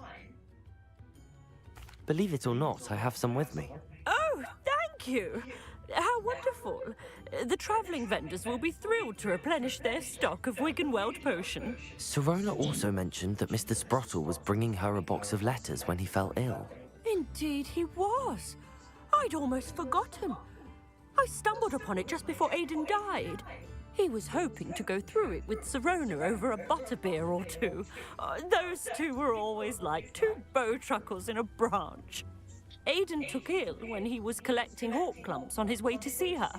Believe it or not, I have some with me. Oh, thank you. How wonderful. The travelling vendors will be thrilled to replenish their stock of Wiggenweld potion. Sirona also mentioned that Mr. Sprottle was bringing her a box of letters when he fell ill. Indeed he was. I'd almost forgotten. I stumbled upon it just before Aiden died. He was hoping to go through it with Sirona over a butterbeer or two. Those two were always like two bowtruckles in a branch. Aiden took ill when he was collecting hawk lumps on his way to see her.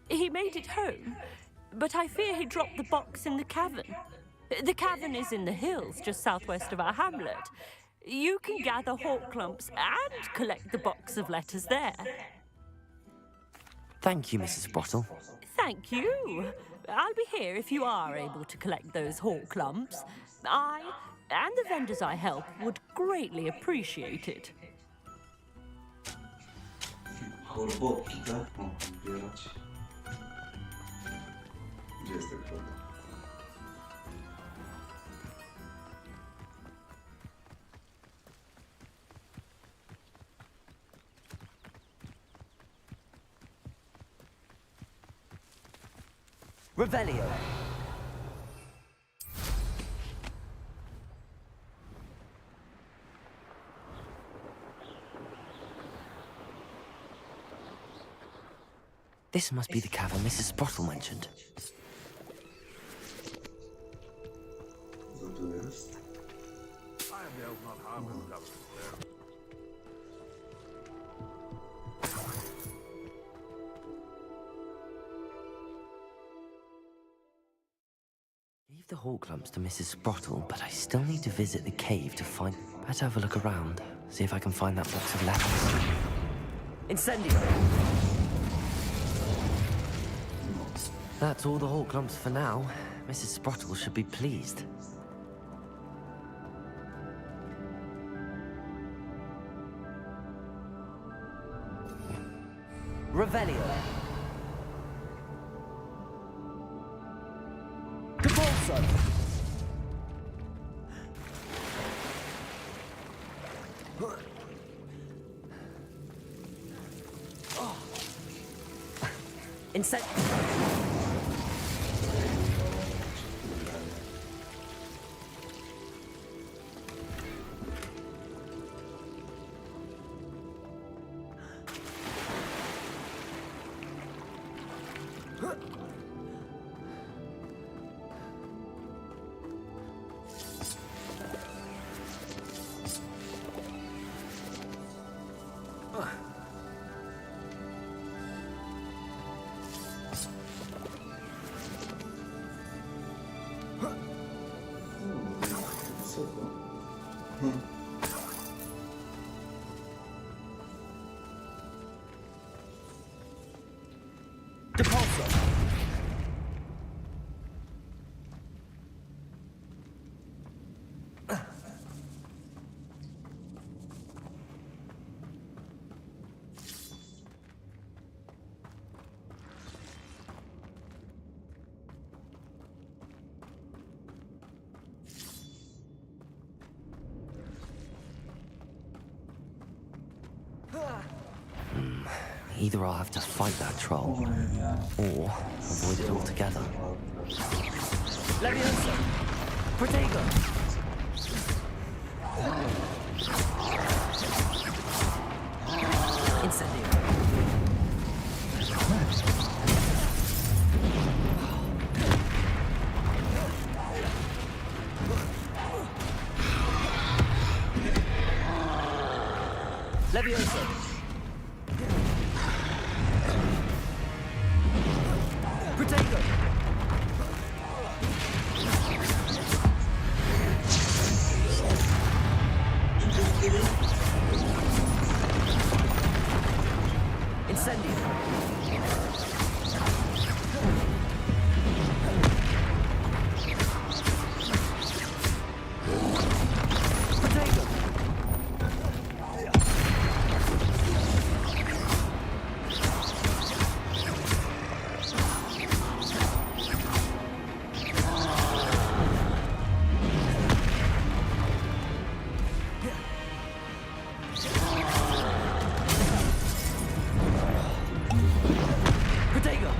He made it home, but I fear he dropped the box in the cavern. The cavern is in the hills just southwest of our hamlet. You can gather hawk lumps and collect the box of letters there. Thank you, Mrs. Sprottle. Thank you. I'll be here if you are able to collect those hawk lumps. I and the vendors I help would greatly appreciate it. Korbotki, tak? O, zbierać. Gdzie jest ten korbot? Revelio. This must be the cavern Mrs. Sprottle mentioned. Co tu jest? Gave the hawk lumps to Mrs. Sprottle, but I still need to visit the cave to find... Better have a look around, see if I can find that box of letters. Incendio! That's all the hawk lumps for now. Mrs. Sprottle should be pleased. Revelio. Devolso. Inset. Either I'll have to fight that troll, or avoid it altogether. Leviosa! Protego! Incendio! Leviosa! Protego! Incendio. Potato. Potato.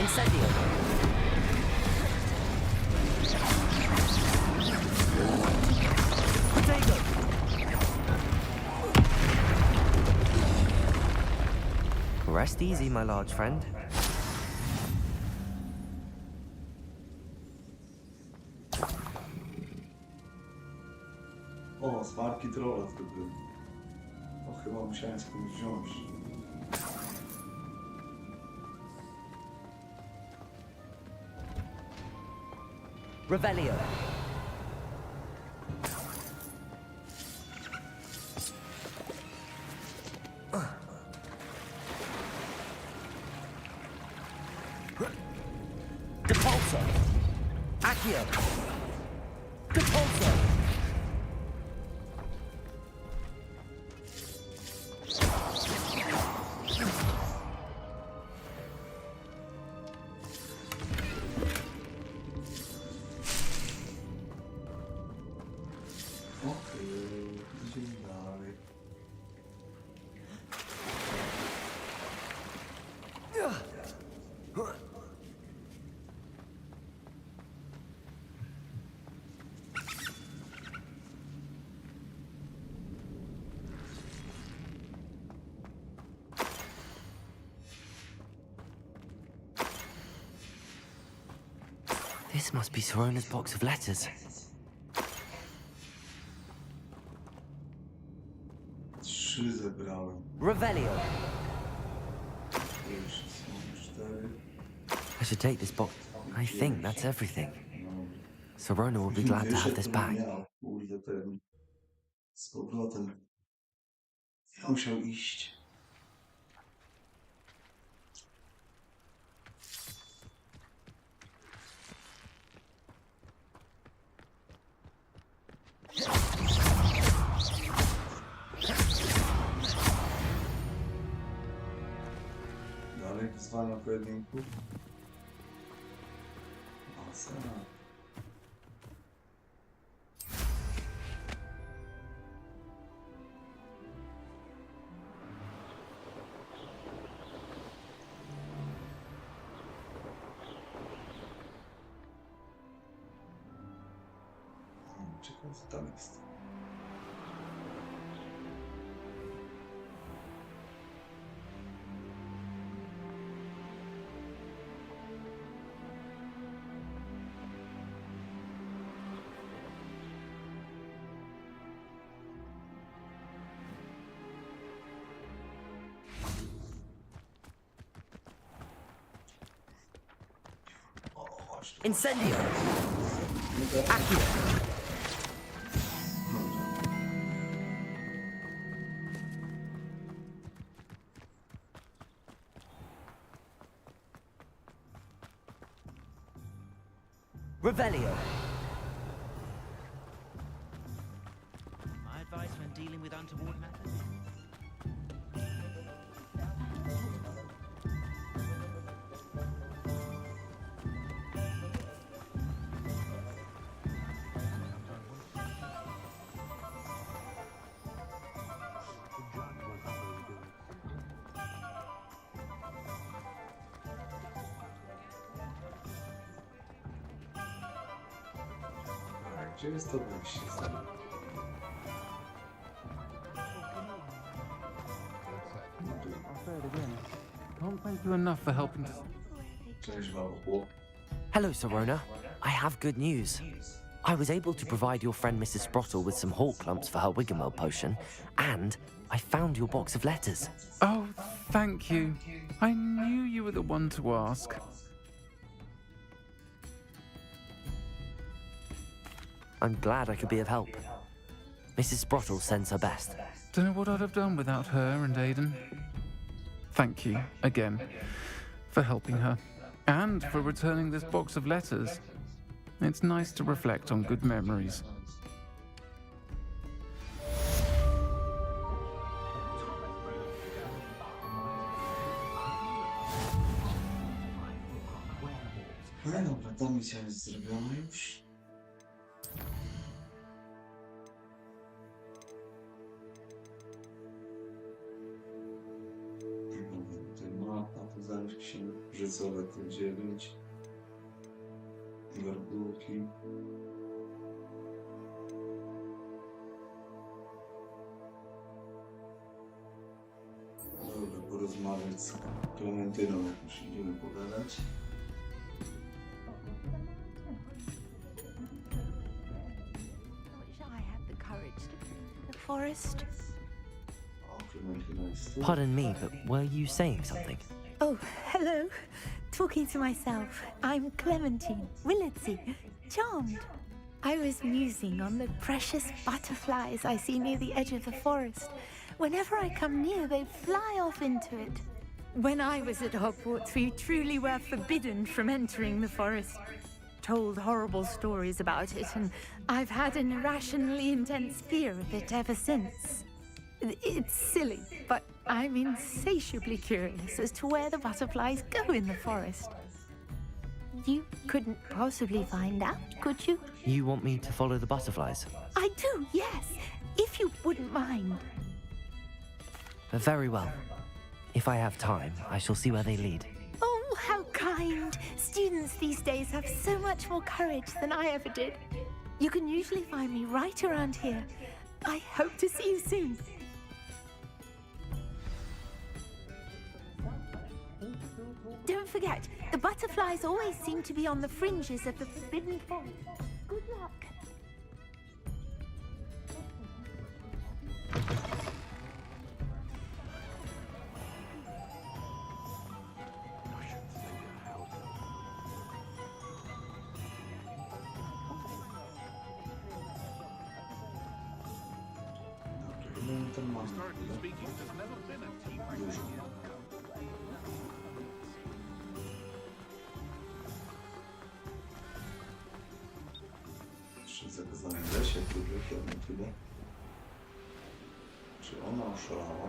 Incendio. Potato. Rest easy, my large friend. O, smarki trolla zdobyłem. O, chyba musiałem skądś wziąć. Revelio. Depulso. Accio. Depulso. Idziemy dalej. This must be Sorona's box of letters. 3 zebrałem. Revelio. Jeszcze są 4. I should take this box. I think that's everything. Sorona will be glad to have this back. Kurde, pewnie. Z powrotem. Ja musiał iść. Dalej wyzwania pojedynku. Masa. Czekaj, co tam jest. Incendio. Accio. Revelio. My advice when dealing with untoward matters? Gdzie jest to wyjście? Can't thank you enough for helping to... Cześć, mało. Hello, Sorona. I have good news. I was able to provide your friend Mrs. Sprottle with some hawk clumps for her Wiggenweld potion, and I found your box of letters. Oh, thank you. I knew you were the one to ask. I'm glad I could be of help. Mrs. Sprottle sends her best. Don't know what I'd have done without her and Aiden. Thank you, again, for helping her, and for returning this box of letters. It's nice to reflect on good memories. No dobra, ta misja jest zrobiona już. Mapa, to zaraz księżycowe to 9. Garbułki. Dobra, porozmawiać z Klementyną, jak już idziemy pogadać. I had the courage to be in the forest. Pardon me, but were you saying something? Oh, hello. Talking to myself. I'm Clementine Willardsey. Charmed. I was musing on the precious butterflies I see near the edge of the forest. Whenever I come near, they fly off into it. When I was at Hogwarts, we truly were forbidden from entering the forest. Told horrible stories about it, and I've had an irrationally intense fear of it ever since. It's silly, but I'm insatiably curious as to where the butterflies go in the forest. You couldn't possibly find out, could you? You want me to follow the butterflies? I do, yes. If you wouldn't mind. Very well. If I have time, I shall see where they lead. Oh, how kind. Students these days have so much more courage than I ever did. You can usually find me right around here. I hope to see you soon. Don't forget, the butterflies always seem to be on the fringes of the forbidden forest. Good luck. Historically speaking, there's never been a team like this. Jeszcze zakazane lesie, które na tyle. Czy ona oszalała?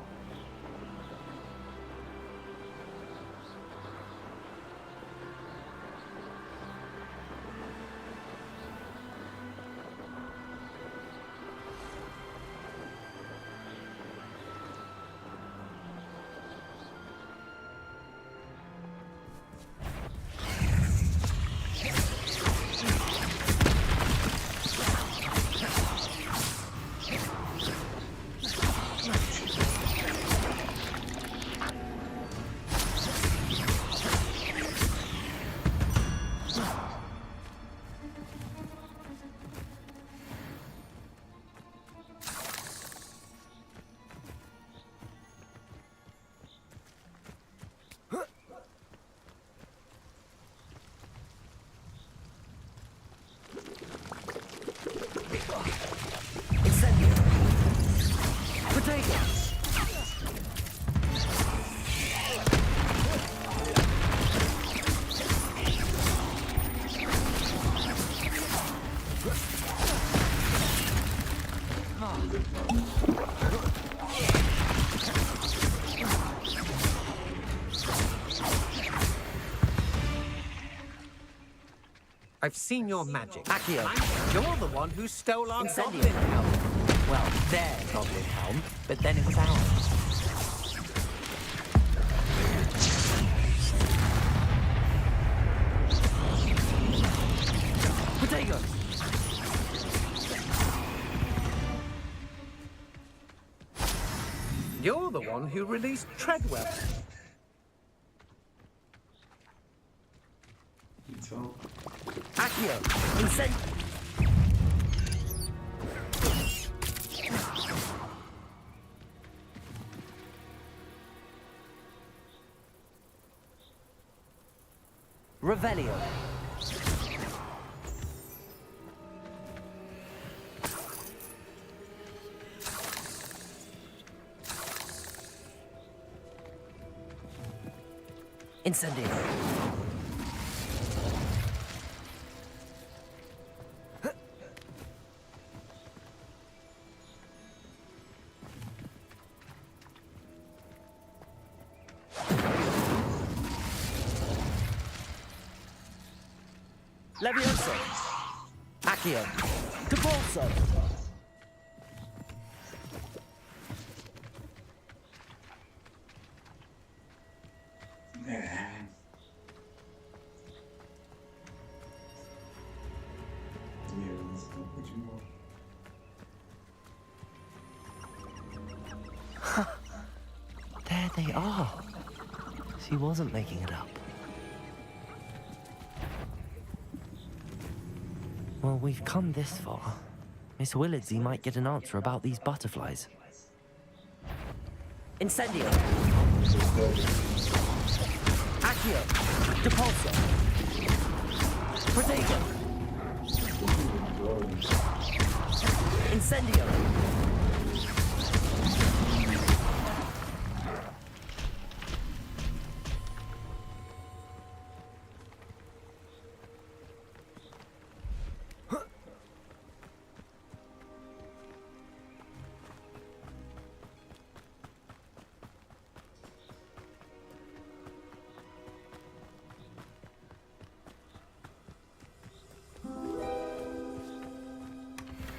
I've seen your magic. Accio. You're the one who stole our Incendio. goblin helm. Well, their goblin helm, but then it was ours. Potato! You're the one who released Treadwell. I co? Accio, incend... Revelio. Incendio. Levioso. Accio. Depulso. Nie wiem, co tam chodziło. There they are. She wasn't making it up. Well, we've come this far. Miss Willardsey might get an answer about these butterflies. Incendio. Accio. Depulso. Protego. Incendio.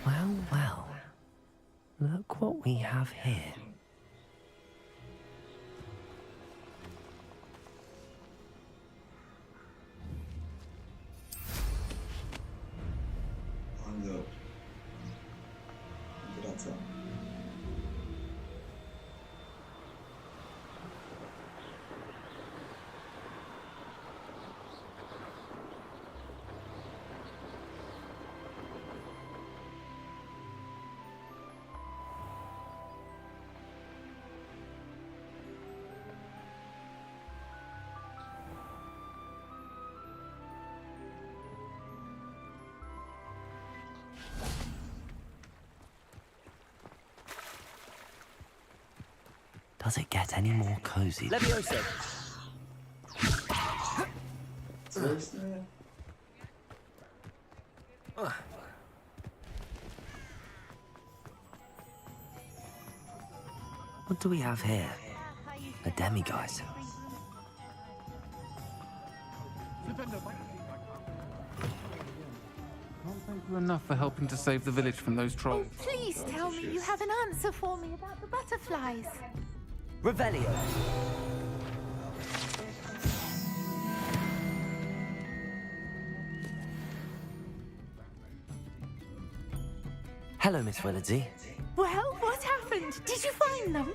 Well, well. Look what we have here. Ale... Wraca. Does it get any more cozy? Levioso. Co jest? What do we have here? A demiguise. Can't thank you enough for helping to save the village from those trolls. Please tell me you have an answer for me about the butterflies. Revelio. Hello, Miss Willardsey. Well, what happened? Did you find them?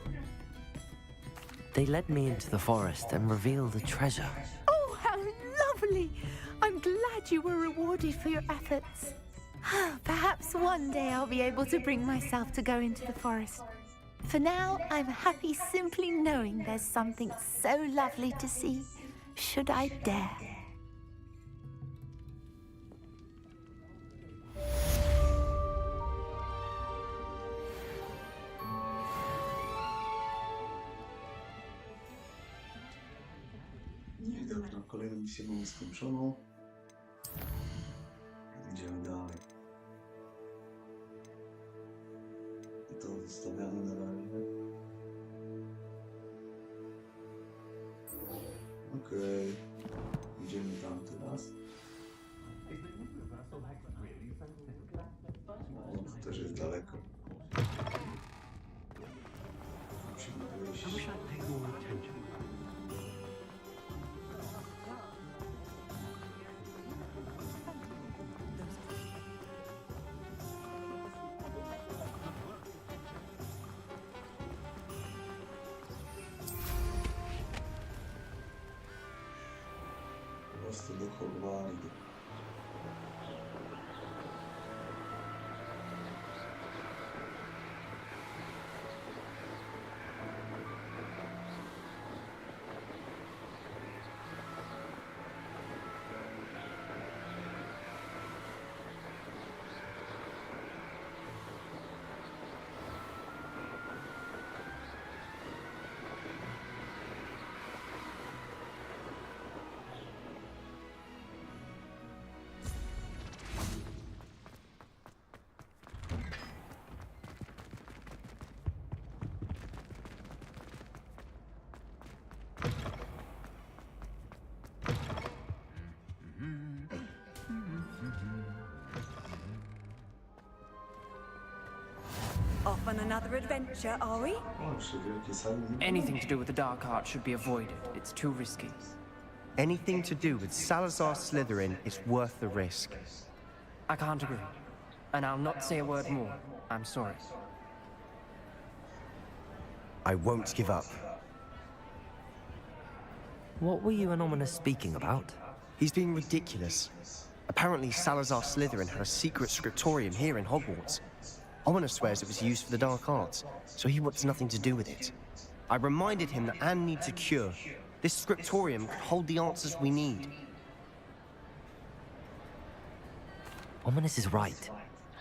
They led me into the forest and revealed a treasure. Oh, how lovely! I'm glad you were rewarded for your efforts. Perhaps one day I'll be able to bring myself to go into the forest. For now, I'm happy simply knowing there's something so lovely to see, should I dare. Nie, dobra, kolejną misję mamy skończoną. Idziemy dalej. I to zostawiamy na razie. Okej. Idziemy tam teraz. O, to też jest daleko. Musimy wyjść. Prosto do Hogwartu. Off on another adventure, are we? Anything to do with the dark art should be avoided. It's too risky. Anything to do with Salazar Slytherin is worth the risk. I can't agree. And I'll not say a word more. I'm sorry. I won't give up. What were you and Ominous speaking about? He's being ridiculous. Apparently Salazar Slytherin had a secret scriptorium here in Hogwarts. Ominous swears it was used for the dark arts, so he wants nothing to do with it. I reminded him that Anne needs a cure. This scriptorium could hold the answers we need. Ominous is right.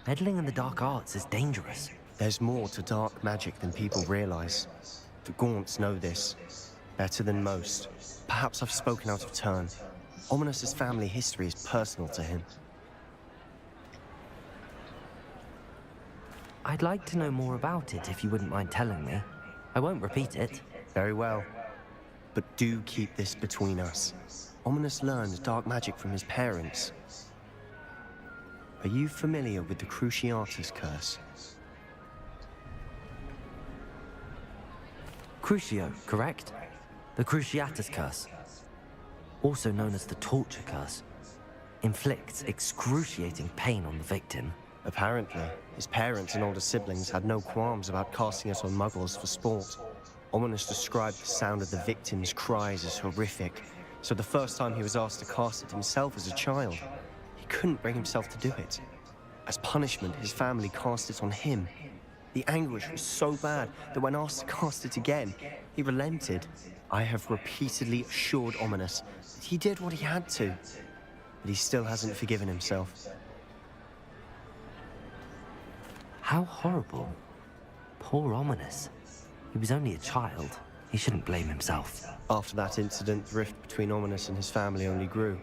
Meddling in the dark arts is dangerous. There's more to dark magic than people realize. The Gaunts know this. Better than most. Perhaps I've spoken out of turn. Ominous's family history is personal to him. I'd like to know more about it if you wouldn't mind telling me. I won't repeat it. Very well. But do keep this between us. Ominous learned dark magic from his parents. Are you familiar with the Cruciatus curse? Crucio, correct? The Cruciatus curse. Also known as the torture curse. Inflicts excruciating pain on the victim. Apparently, his parents and older siblings had no qualms about casting it on muggles for sport. Ominous described the sound of the victim's cries as horrific, so the first time he was asked to cast it himself as a child, he couldn't bring himself to do it. As punishment, his family cast it on him. The anguish was so bad that when asked to cast it again, he relented. I have repeatedly assured Ominous that he did what he had to, but he still hasn't forgiven himself. How horrible. Poor Ominous. He was only a child. He shouldn't blame himself. After that incident, the rift between Ominous and his family only grew.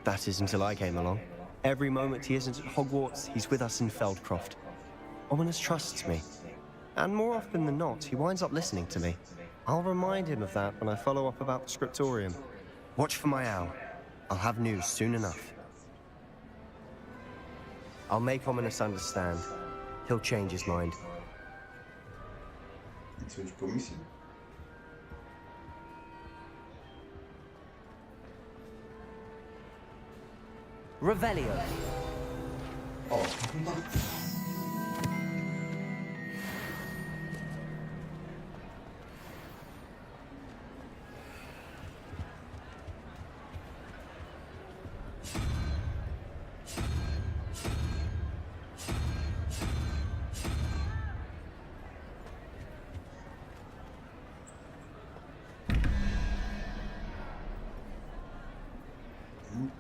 That is until I came along. Every moment he isn't at Hogwarts, he's with us in Feldcroft. Ominous trusts me. And more often than not, he winds up listening to me. I'll remind him of that when I follow up about the scriptorium. Watch for my owl. I'll have news soon enough. I'll make Ominous understand. He'll change his mind. Co już po misji? Revelio. O.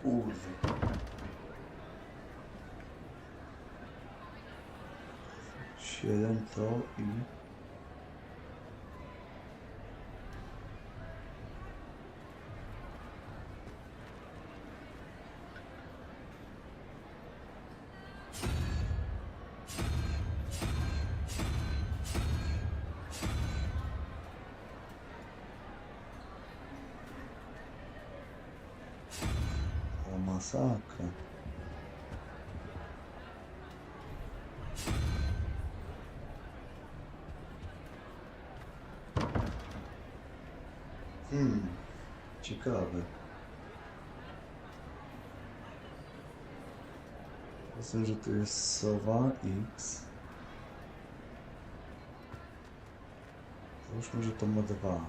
Kurwa. 7 to i... O masakra. Ciekawe. Myślę, że tu jest sowa X. Załóżmy, że to ma 2.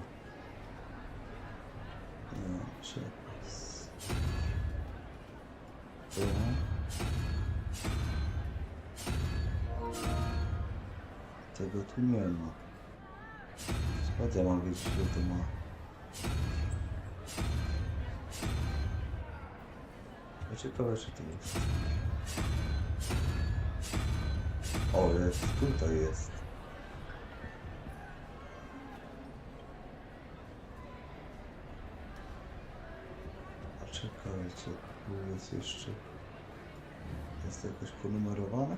Nie, 3. to. Tego tu nie ma. Skąd ja mam wiedzieć, ile to ma? Ciekawe, czy to jest. O, jest, tutaj jest. A czekajcie, tu jest jeszcze. Jest to jakoś ponumerowane?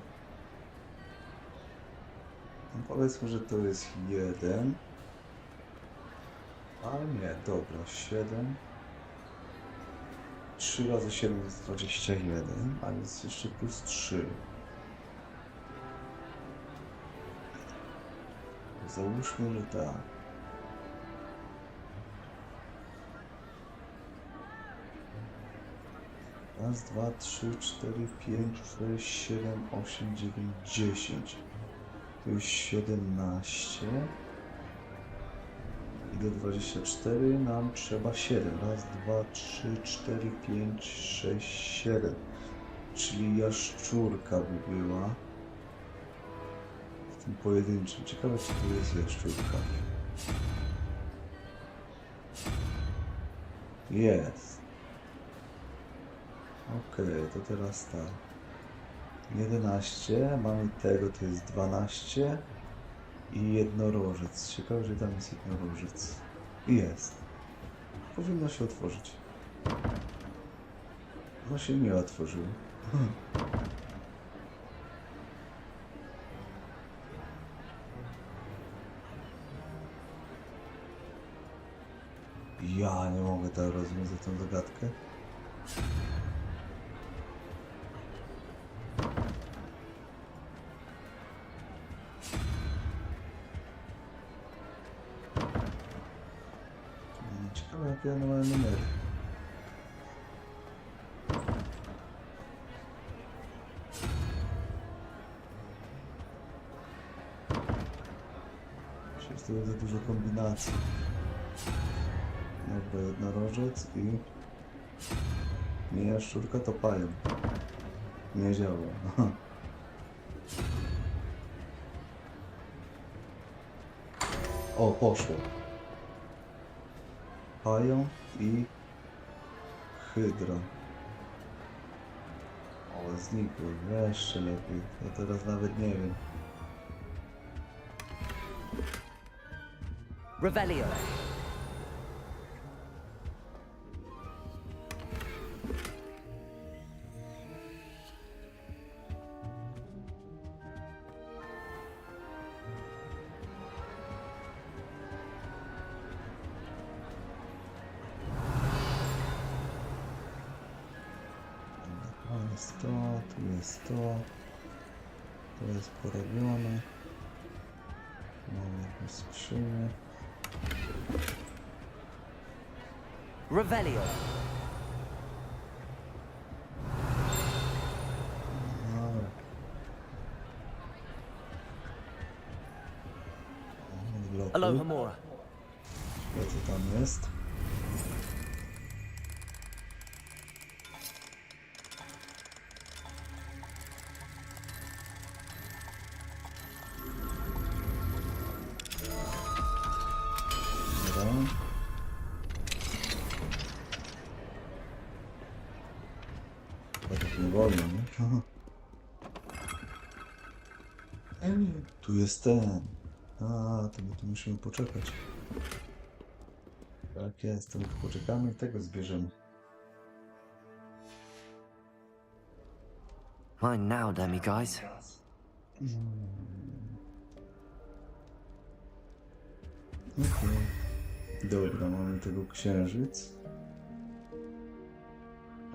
No powiedzmy, że to jest 1. Ale nie, dobra, 7. 3 razy 7 jest 21, a jest jeszcze plus 3. Załóżmy, że tak. Raz, 2, 3, 4, 5, 6, 7, 8, 9, 10. To jest 17. I do 24 nam trzeba 7. Raz, 2, 3, 4, 5, 6, 7. Czyli jaszczurka by była w tym pojedynczym. Ciekawe, czy tu jest jaszczurka. Jest. Okej, to teraz tak. 11. Mamy tego, to jest 12. I jednorożec. Ciekawe, że tam jest jednorożec. I jest. Powinno się otworzyć. No się nie otworzyło. Ja nie mogę tak rozwiązać tę zagadkę. Ciekawe, jakie one mają numery. Myślę, że to jest za dużo kombinacji. Dobra, jednorożec i... Nie jaszczurka, to pająk. Nie działa. O, poszło. Pająk i hydra. O, znikły. Jeszcze lepiej. Ja teraz nawet nie wiem. Revelio. Jest to, tu jest to. To jest porobione. Mamy jakąś skrzynię. Revelio. Alohomora. Co tam jest? Tak nie wolno, nie? Tu jest ten. A, to my tu musimy poczekać. Tak jest, to my tu poczekamy i tego zbierzemy. Mine now, dummy guys. Dobra, mamy tego księżyc.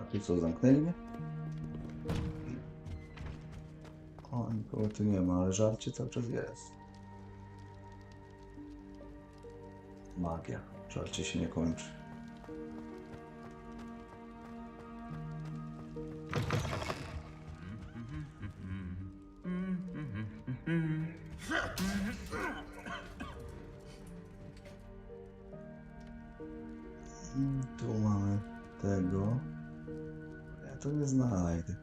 A tu co, zamknęli mnie? O, nikogo tu nie ma, ale żarcie cały czas jest. Magia. Żarcie się nie kończy. Tu mamy tego. to nie znajdę.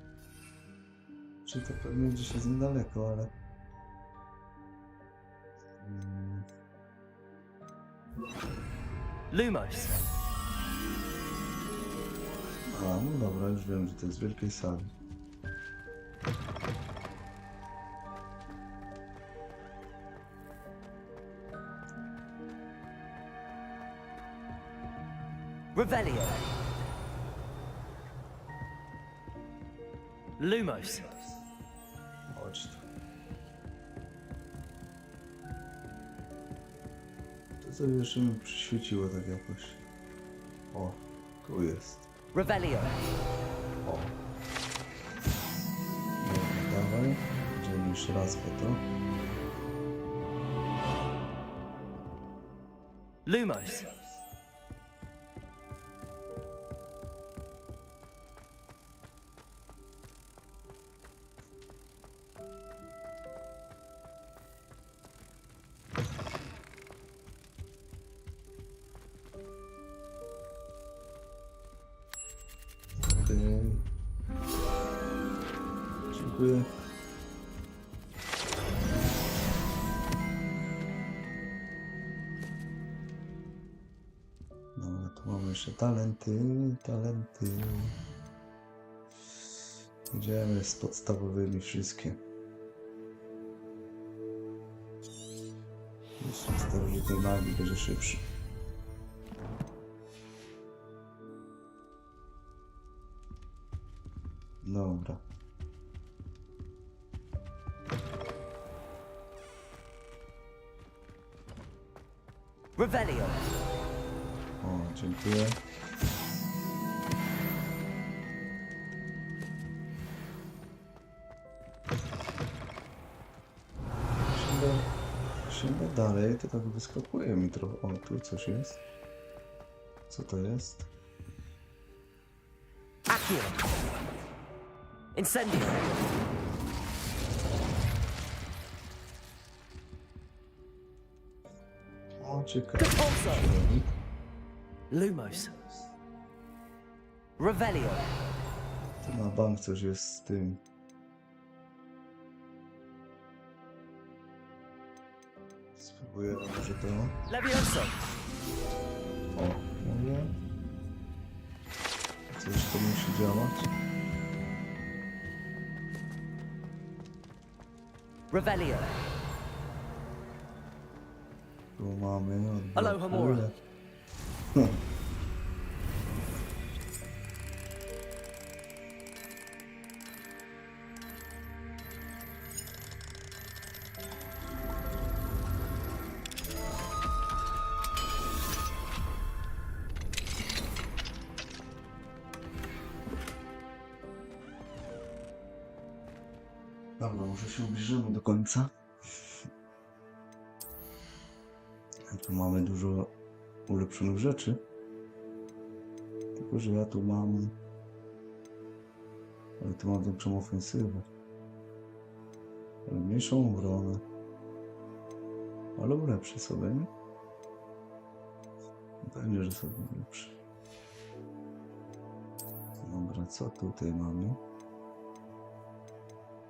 Czy to pewnie gdzieś jest niedaleko, ale... Lumos. A, no dobra, już wiem, że to jest w wielkiej sali. Revelio. Lumos. Chodź tu. To sobie jeszcze mi przyświeciło tak jakoś. O, tu jest. Revelio. O. Dobra, dawaj. Idziemy jeszcze raz po to. Lumos. Okej. Dziękuję. Dobra, tu mamy jeszcze talenty. Idziemy z podstawowymi wszystkie. Jeszcze starożytnej magii będzie szybszy. Dobra. Revelio. O, dziękuję. Sięga dalej, to tak wyskakuje mi trochę. O, tu coś jest. Co to jest? Accio. Incendio. O, ciekawe. Lumos. Revelio. Tu na bank coś jest z tym. Spróbuję może to. Levioso. O, mówię. Coś to musi działać. Revelio. Tu mamy. Aloha Mora. Dobra, może się ubliżymy do końca. Tu mamy dużo ulepszonych rzeczy. Tylko, że ja tu mam... Ale tu mam większą ofensywę. Ale mniejszą obronę. Ale ulepszy sobie, nie? Pewnie, że sobie ulepszy. Dobra, co tutaj mamy?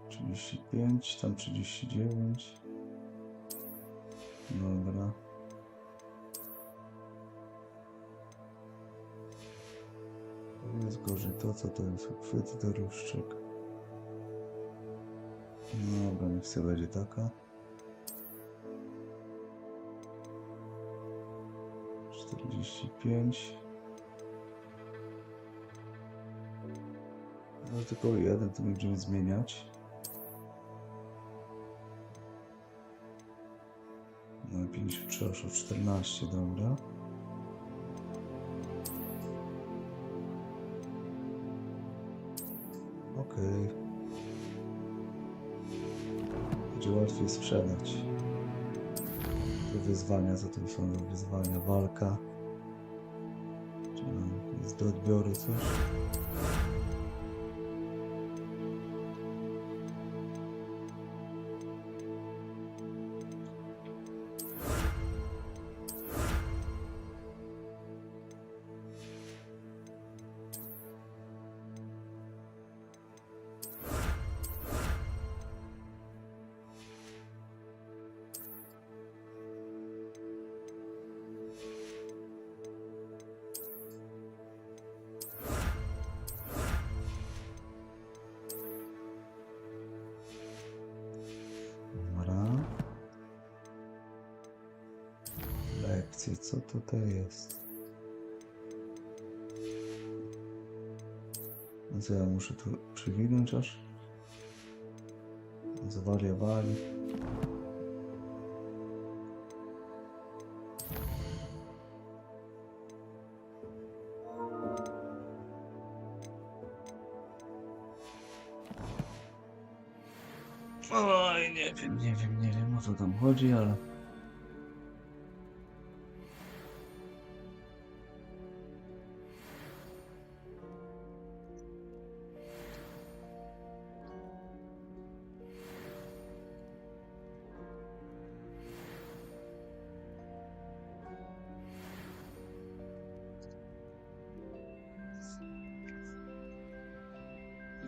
35, tam 39. Dobra. To jest gorzej. To co to jest? Uchwyt do różdżek. Dobra, niech sobie będzie taka. 45. No tylko jeden, to będziemy zmieniać. No 53, aż o 14, dobra. Okej. Będzie łatwiej sprzedać. Te wyzwania, co tu są za wyzwania? Walka. Czy jest do odbioru coś? akcje. Co tutaj jest? No co, ja muszę tu przywinąć aż? Zwariowali. Oj, nie wiem o co tam chodzi, ale...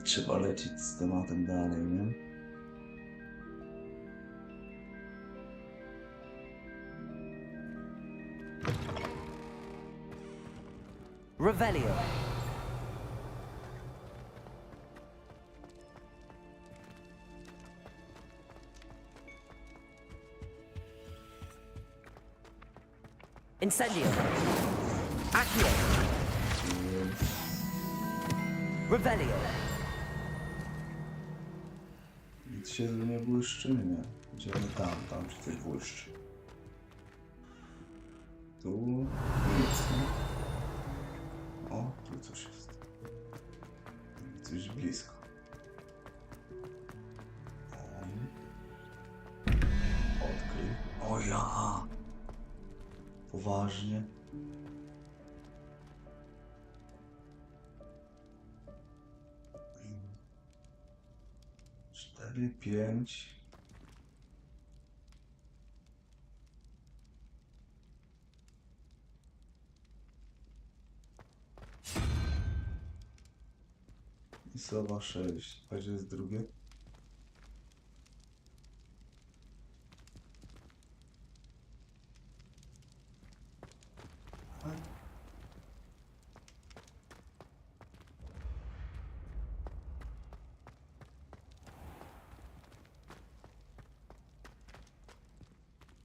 Trzeba lecieć z tematem dalej, nie? Revelio. Incendio. Accio. Revelio. Nic się nie błyszczy, nie? Idziemy tam się coś błyszczy. Tu nic, nie? O, tu coś jest. Coś blisko. Odkryj. O ja! Poważnie. Cztery, 5. I sowa 6. A gdzie jest drugie?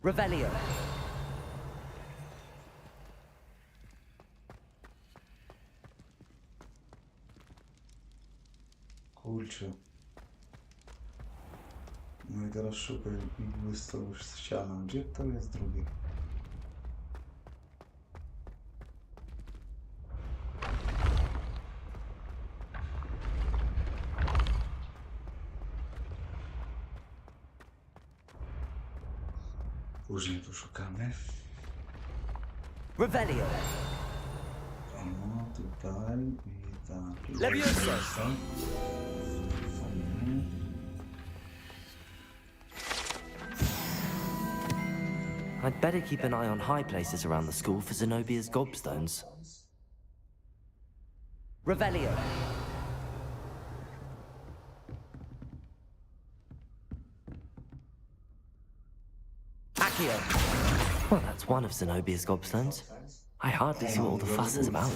Revelio. Kurczę. No i teraz szukaj igły z tą ścianą. Gdzie to jest drugie? Później poszukamy. Revelio. O, tutaj i tak. Leviosa. I'd better keep an eye on high places around the school for Zenobia's gobstones. Revelio. Accio. Well, that's one of Zenobia's gobstones. I hardly saw all the fuss is about.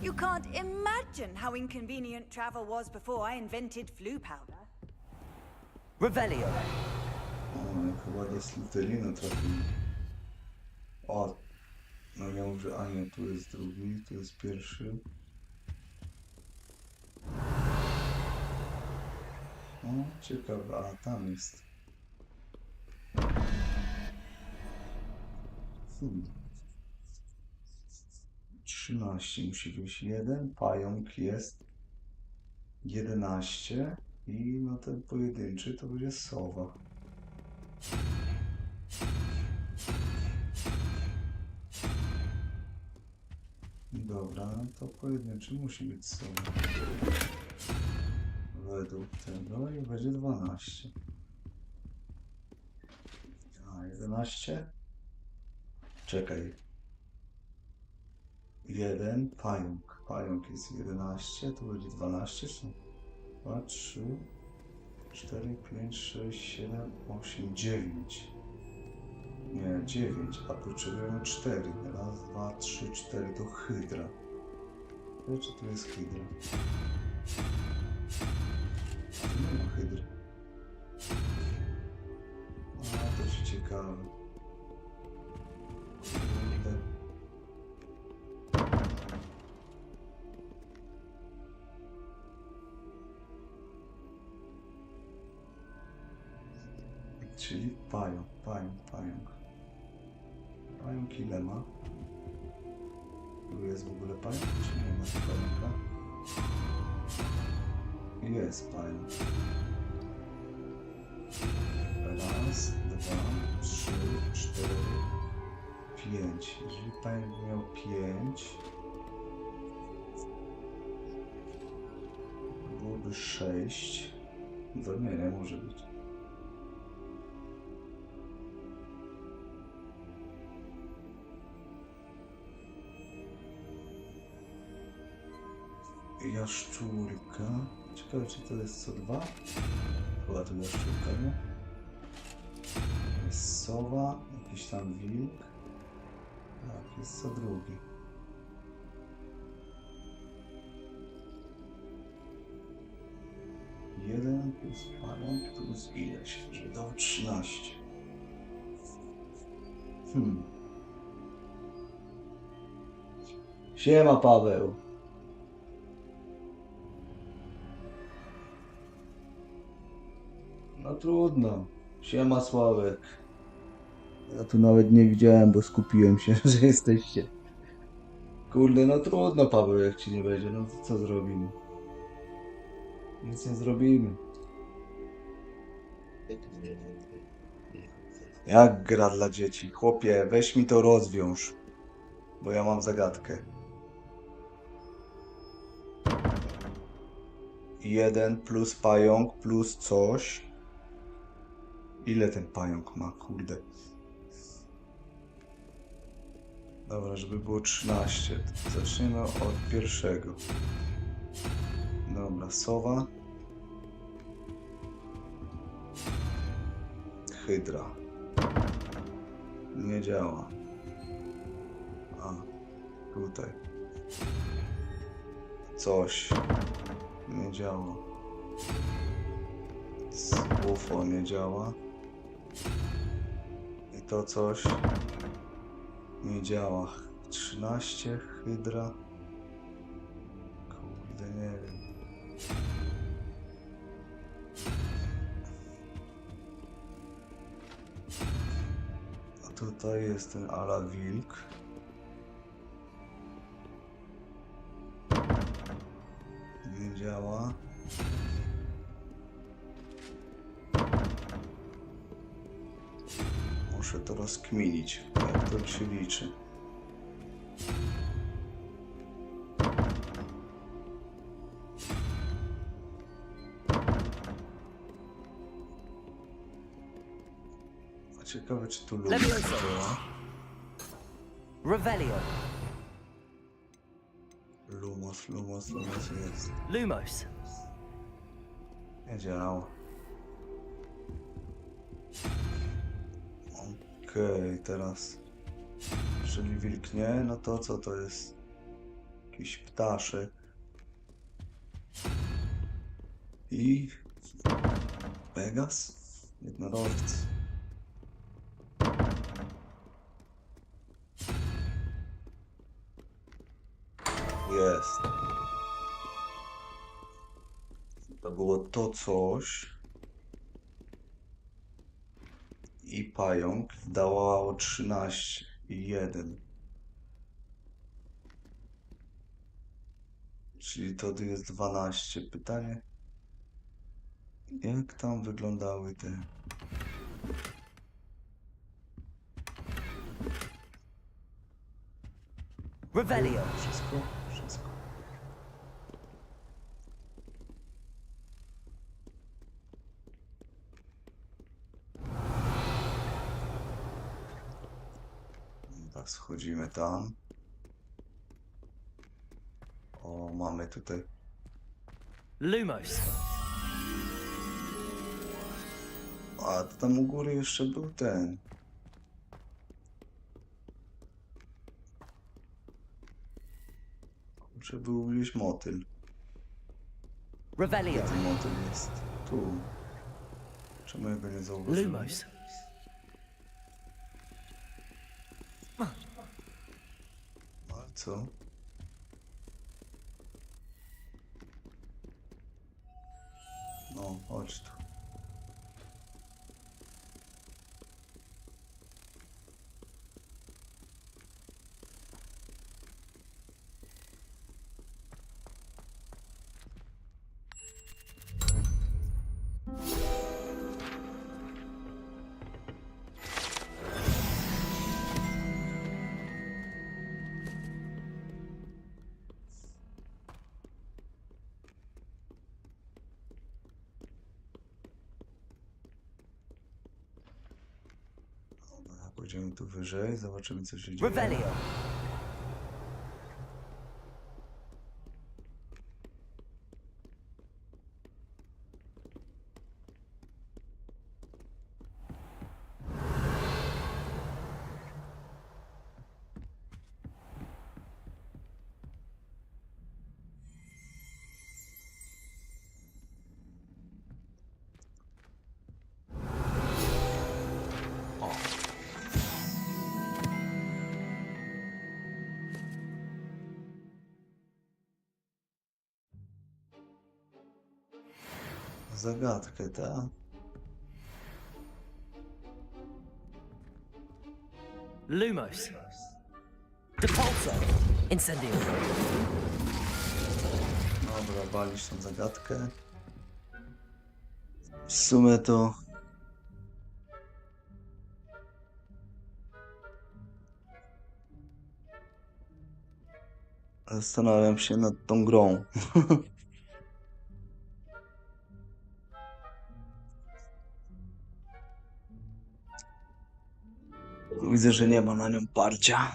You can't imagine how inconvenient travel was before I invented flu powder. Revelio. O, chyba do Slytherina trafimy. O, no ja mówię, a nie, tu jest drugi, tu jest pierwszy. O, ciekawe, a tam jest. 13 musi być. Jeden pająk jest 11 i no ten pojedynczy to będzie sowa. Dobra, no to pojedynczy musi być sowa. Według tego i będzie 12. A 11? Czekaj. 1 pająk. Pająk jest 11, to będzie 12. Są 2, 3, 4, 5, 6, 7, 8, 9. Nie, 9, a potrzebujemy 4. Raz, 2, 3, 4 to hydra. Czy tu jest hydra? A tu nie ma hydry. A to się ciekawe. Czyli pająk. Pająk ile ma? Tu jest w ogóle pająk, czy nie ma tu pająka? Jest pająk. Raz, dwa, trzy, cztery, 5. Jeżeli pająk miał 5, byłoby 6. To nie może być. Jaszczurka. Ciekawe, czy to jest co 2? Chyba to jaszczurka, nie? Jest sowa, jakiś tam wilk. Tak, jest co drugi. Jeden plus pająk plus ileś, że dał 13. Siema, Paweł. No trudno. Siema, Sławek. Ja tu nawet nie widziałem, bo skupiłem się, że jesteście. Kurde, no trudno, Paweł, jak ci nie będzie. No to co zrobimy? Nic nie zrobimy. Jak gra dla dzieci? Chłopie, weź mi to rozwiąż. Bo ja mam zagadkę. 1 plus pająk plus coś. Ile ten pająk ma, kurde? Dobra, żeby było 13. To zaczniemy od pierwszego. Dobra, sowa. Hydra. Nie działa. A, tutaj. Coś. Nie działa. UFO nie działa. I to coś nie działa. 13, hydra. Kurde, nie wiem. A tutaj jest ten ala wilk. Nie działa. Muszę to rozkminić, jak to się liczy. A ciekawe, czy tu Lumos działa. Revelio. Lumos jest. Lumos. Nie działa. Okej, teraz. Jeżeli wilk nie, no to co to jest? Jakiś ptaszek. I Pegas? Jednorożec. Jest. To było to coś. I pająk dawało 13 i 1. Czyli to tu jest 12. Pytanie, jak tam wyglądały te... Revelio. Wszystko. Dobra, schodzimy tam. O, mamy tutaj... Lumos. A, to tam u góry jeszcze był ten. Kurczę, był gdzieś motyl. Revelio. Gdzie ten motyl jest? Tu. Czemu ja go nie zauważyłem? Lumos. Ale co? No, chodź tu. Pójdziemy tu wyżej, zobaczymy co się dzieje. Revelio. Zagadkę, tak? Lumos. Depulso. Incendio. Dobra, walisz tą zagadkę. W sumie to... Zastanawiam się nad tą grą. Widzę, że nie ma na nią parcia.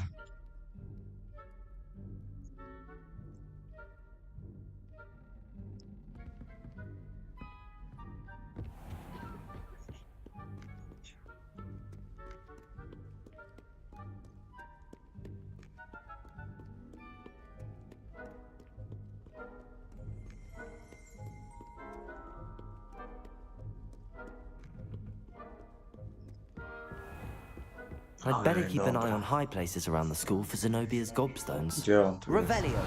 I'd better keep an eye on high places around the school for Zenobia's gobstones. Gdzie on tu jest? Revelio.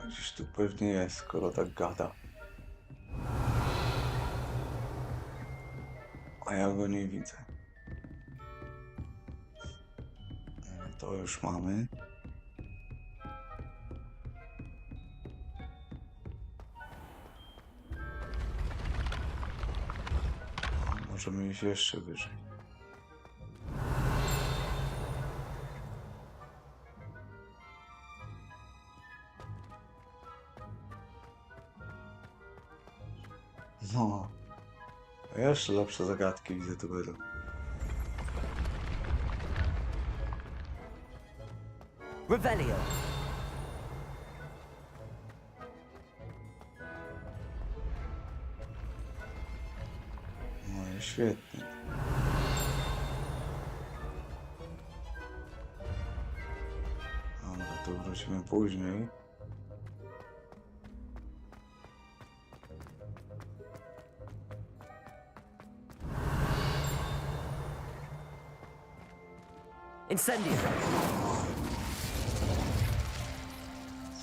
Gdzieś tu pewnie jest, skoro tak gada. A ja go nie widzę. To już mamy. Możemy iść jeszcze wyżej. No. Jeszcze lepsze zagadki widzę tu będą. Revelio. No i świetnie. Dobra, to wrócimy później. Incendio.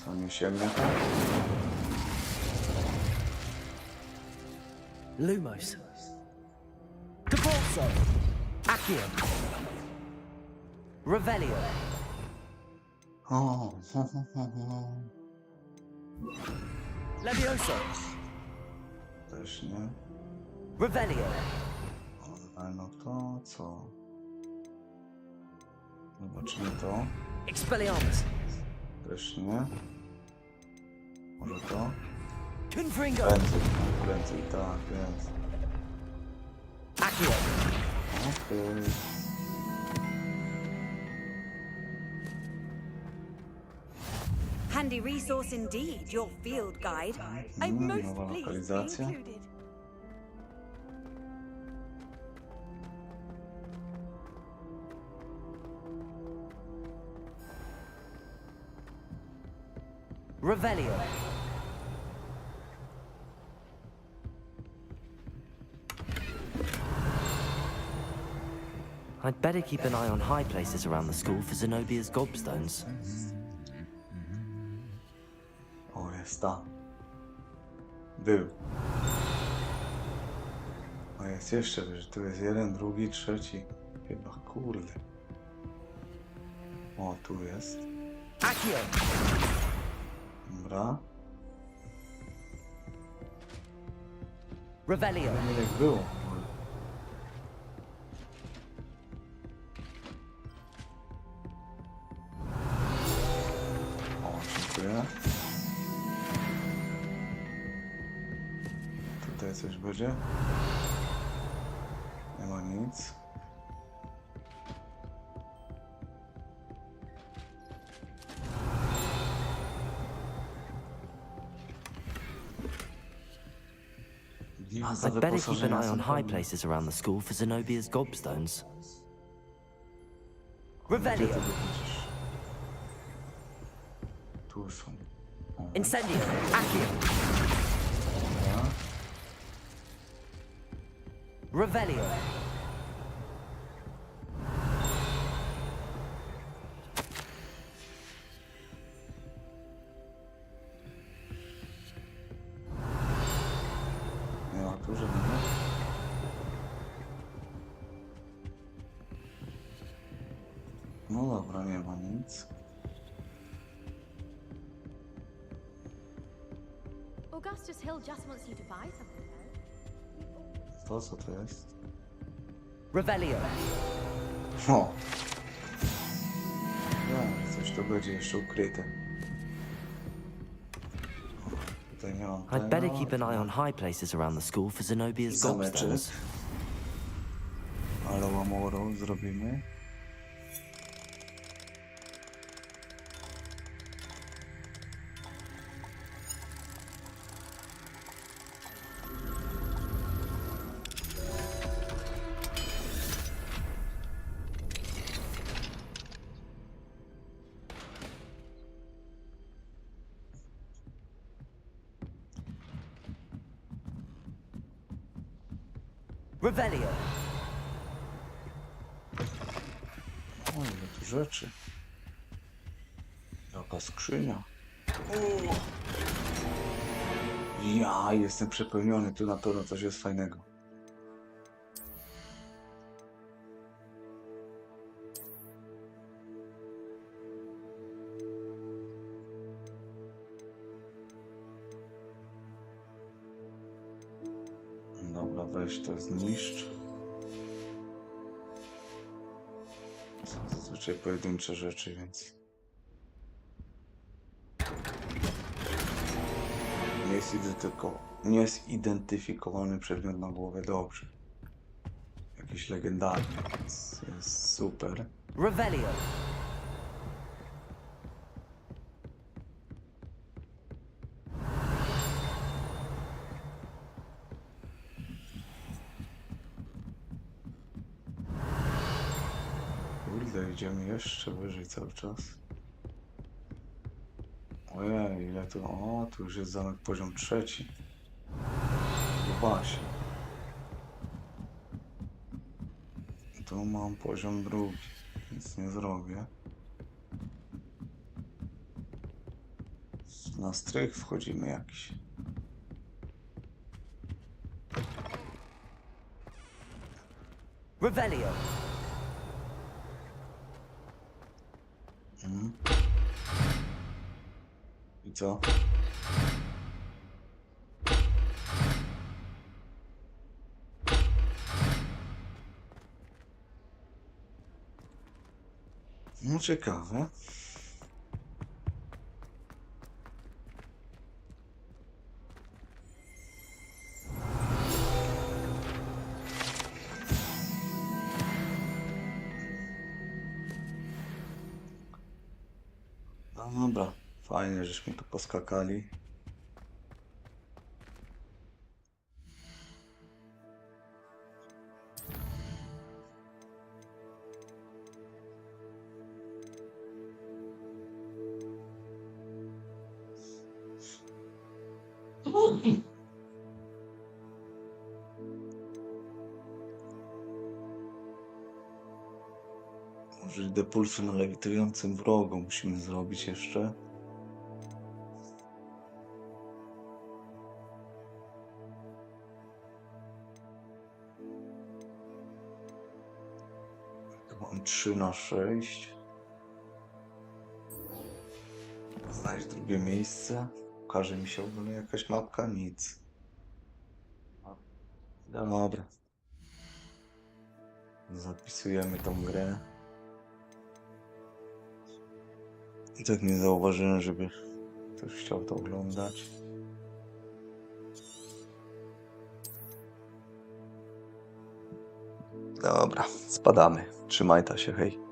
Co nie siemniaka? Lumos. Depulso. Accio. Revelio. O, Levioso. też nie. Revelio. Ale no to co? Zobaczymy to. Expelliarmus. Też nie. Może to? Confringo. Prędzej, tak, jest. Accio. Okej. Handy resource indeed, your field guide. I'm most nowa pleased to be lokalizacja. included. Revelio. I'd better keep an eye on high places around the school for Zenobia's gobstones. O, jest tam. Był. A jest jeszcze wyżej. Tu jest jeden, drugi, trzeci. Chyba, kurde. O, tu jest. Accio. Dobra. Revelio. Nie tak było. O, dziękuję. Tutaj coś będzie? Nie ma nic. I'd better keep an eye on high places around the school for Zenobia's gobstones. Revelio. Tu są. Incendio. Accio. Revelio. Nie ma tu żadnego. No dobra, nie ma nic. Augustus Hill just wants you to buy something, though. To co to jest? Revelio. O! Ja, coś tu będzie jeszcze ukryte. Tutaj nie mam I'd better keep an eye on high places around the school for Zenobia's gobstones. Ale łamoro zrobimy. Revelio. O, ile tu rzeczy. Jaka skrzynia. Ja jestem przepełniony tu na to, coś jest fajnego. Dobra, weź to zniszcz. Są zazwyczaj pojedyncze rzeczy, więc... Niezidentyfikowany przedmiot na głowie, dobrze. Jakiś legendarny, więc jest super. Revelio. Kurde, idziemy jeszcze wyżej cały czas. Ojej, ile tu... O, tu już jest zamek poziom 3. No właśnie. Tu mam poziom 2. Nic nie zrobię. Na strych wchodzimy jakiś. Revelio. I co? No ciekawe. No dobra, fajnie, żeśmy tu poskakali. Użyć depulsu na lewitującym wrogu musimy zrobić jeszcze. Tu mam 3 na 6. Znajdź drugie miejsce. Ukaże mi się w ogóle jakaś mapka? Nic. Dobra. Zapisujemy tą grę. I tak nie zauważyłem, żeby ktoś chciał to oglądać. Dobra, spadamy. Trzymaj ta się, hej.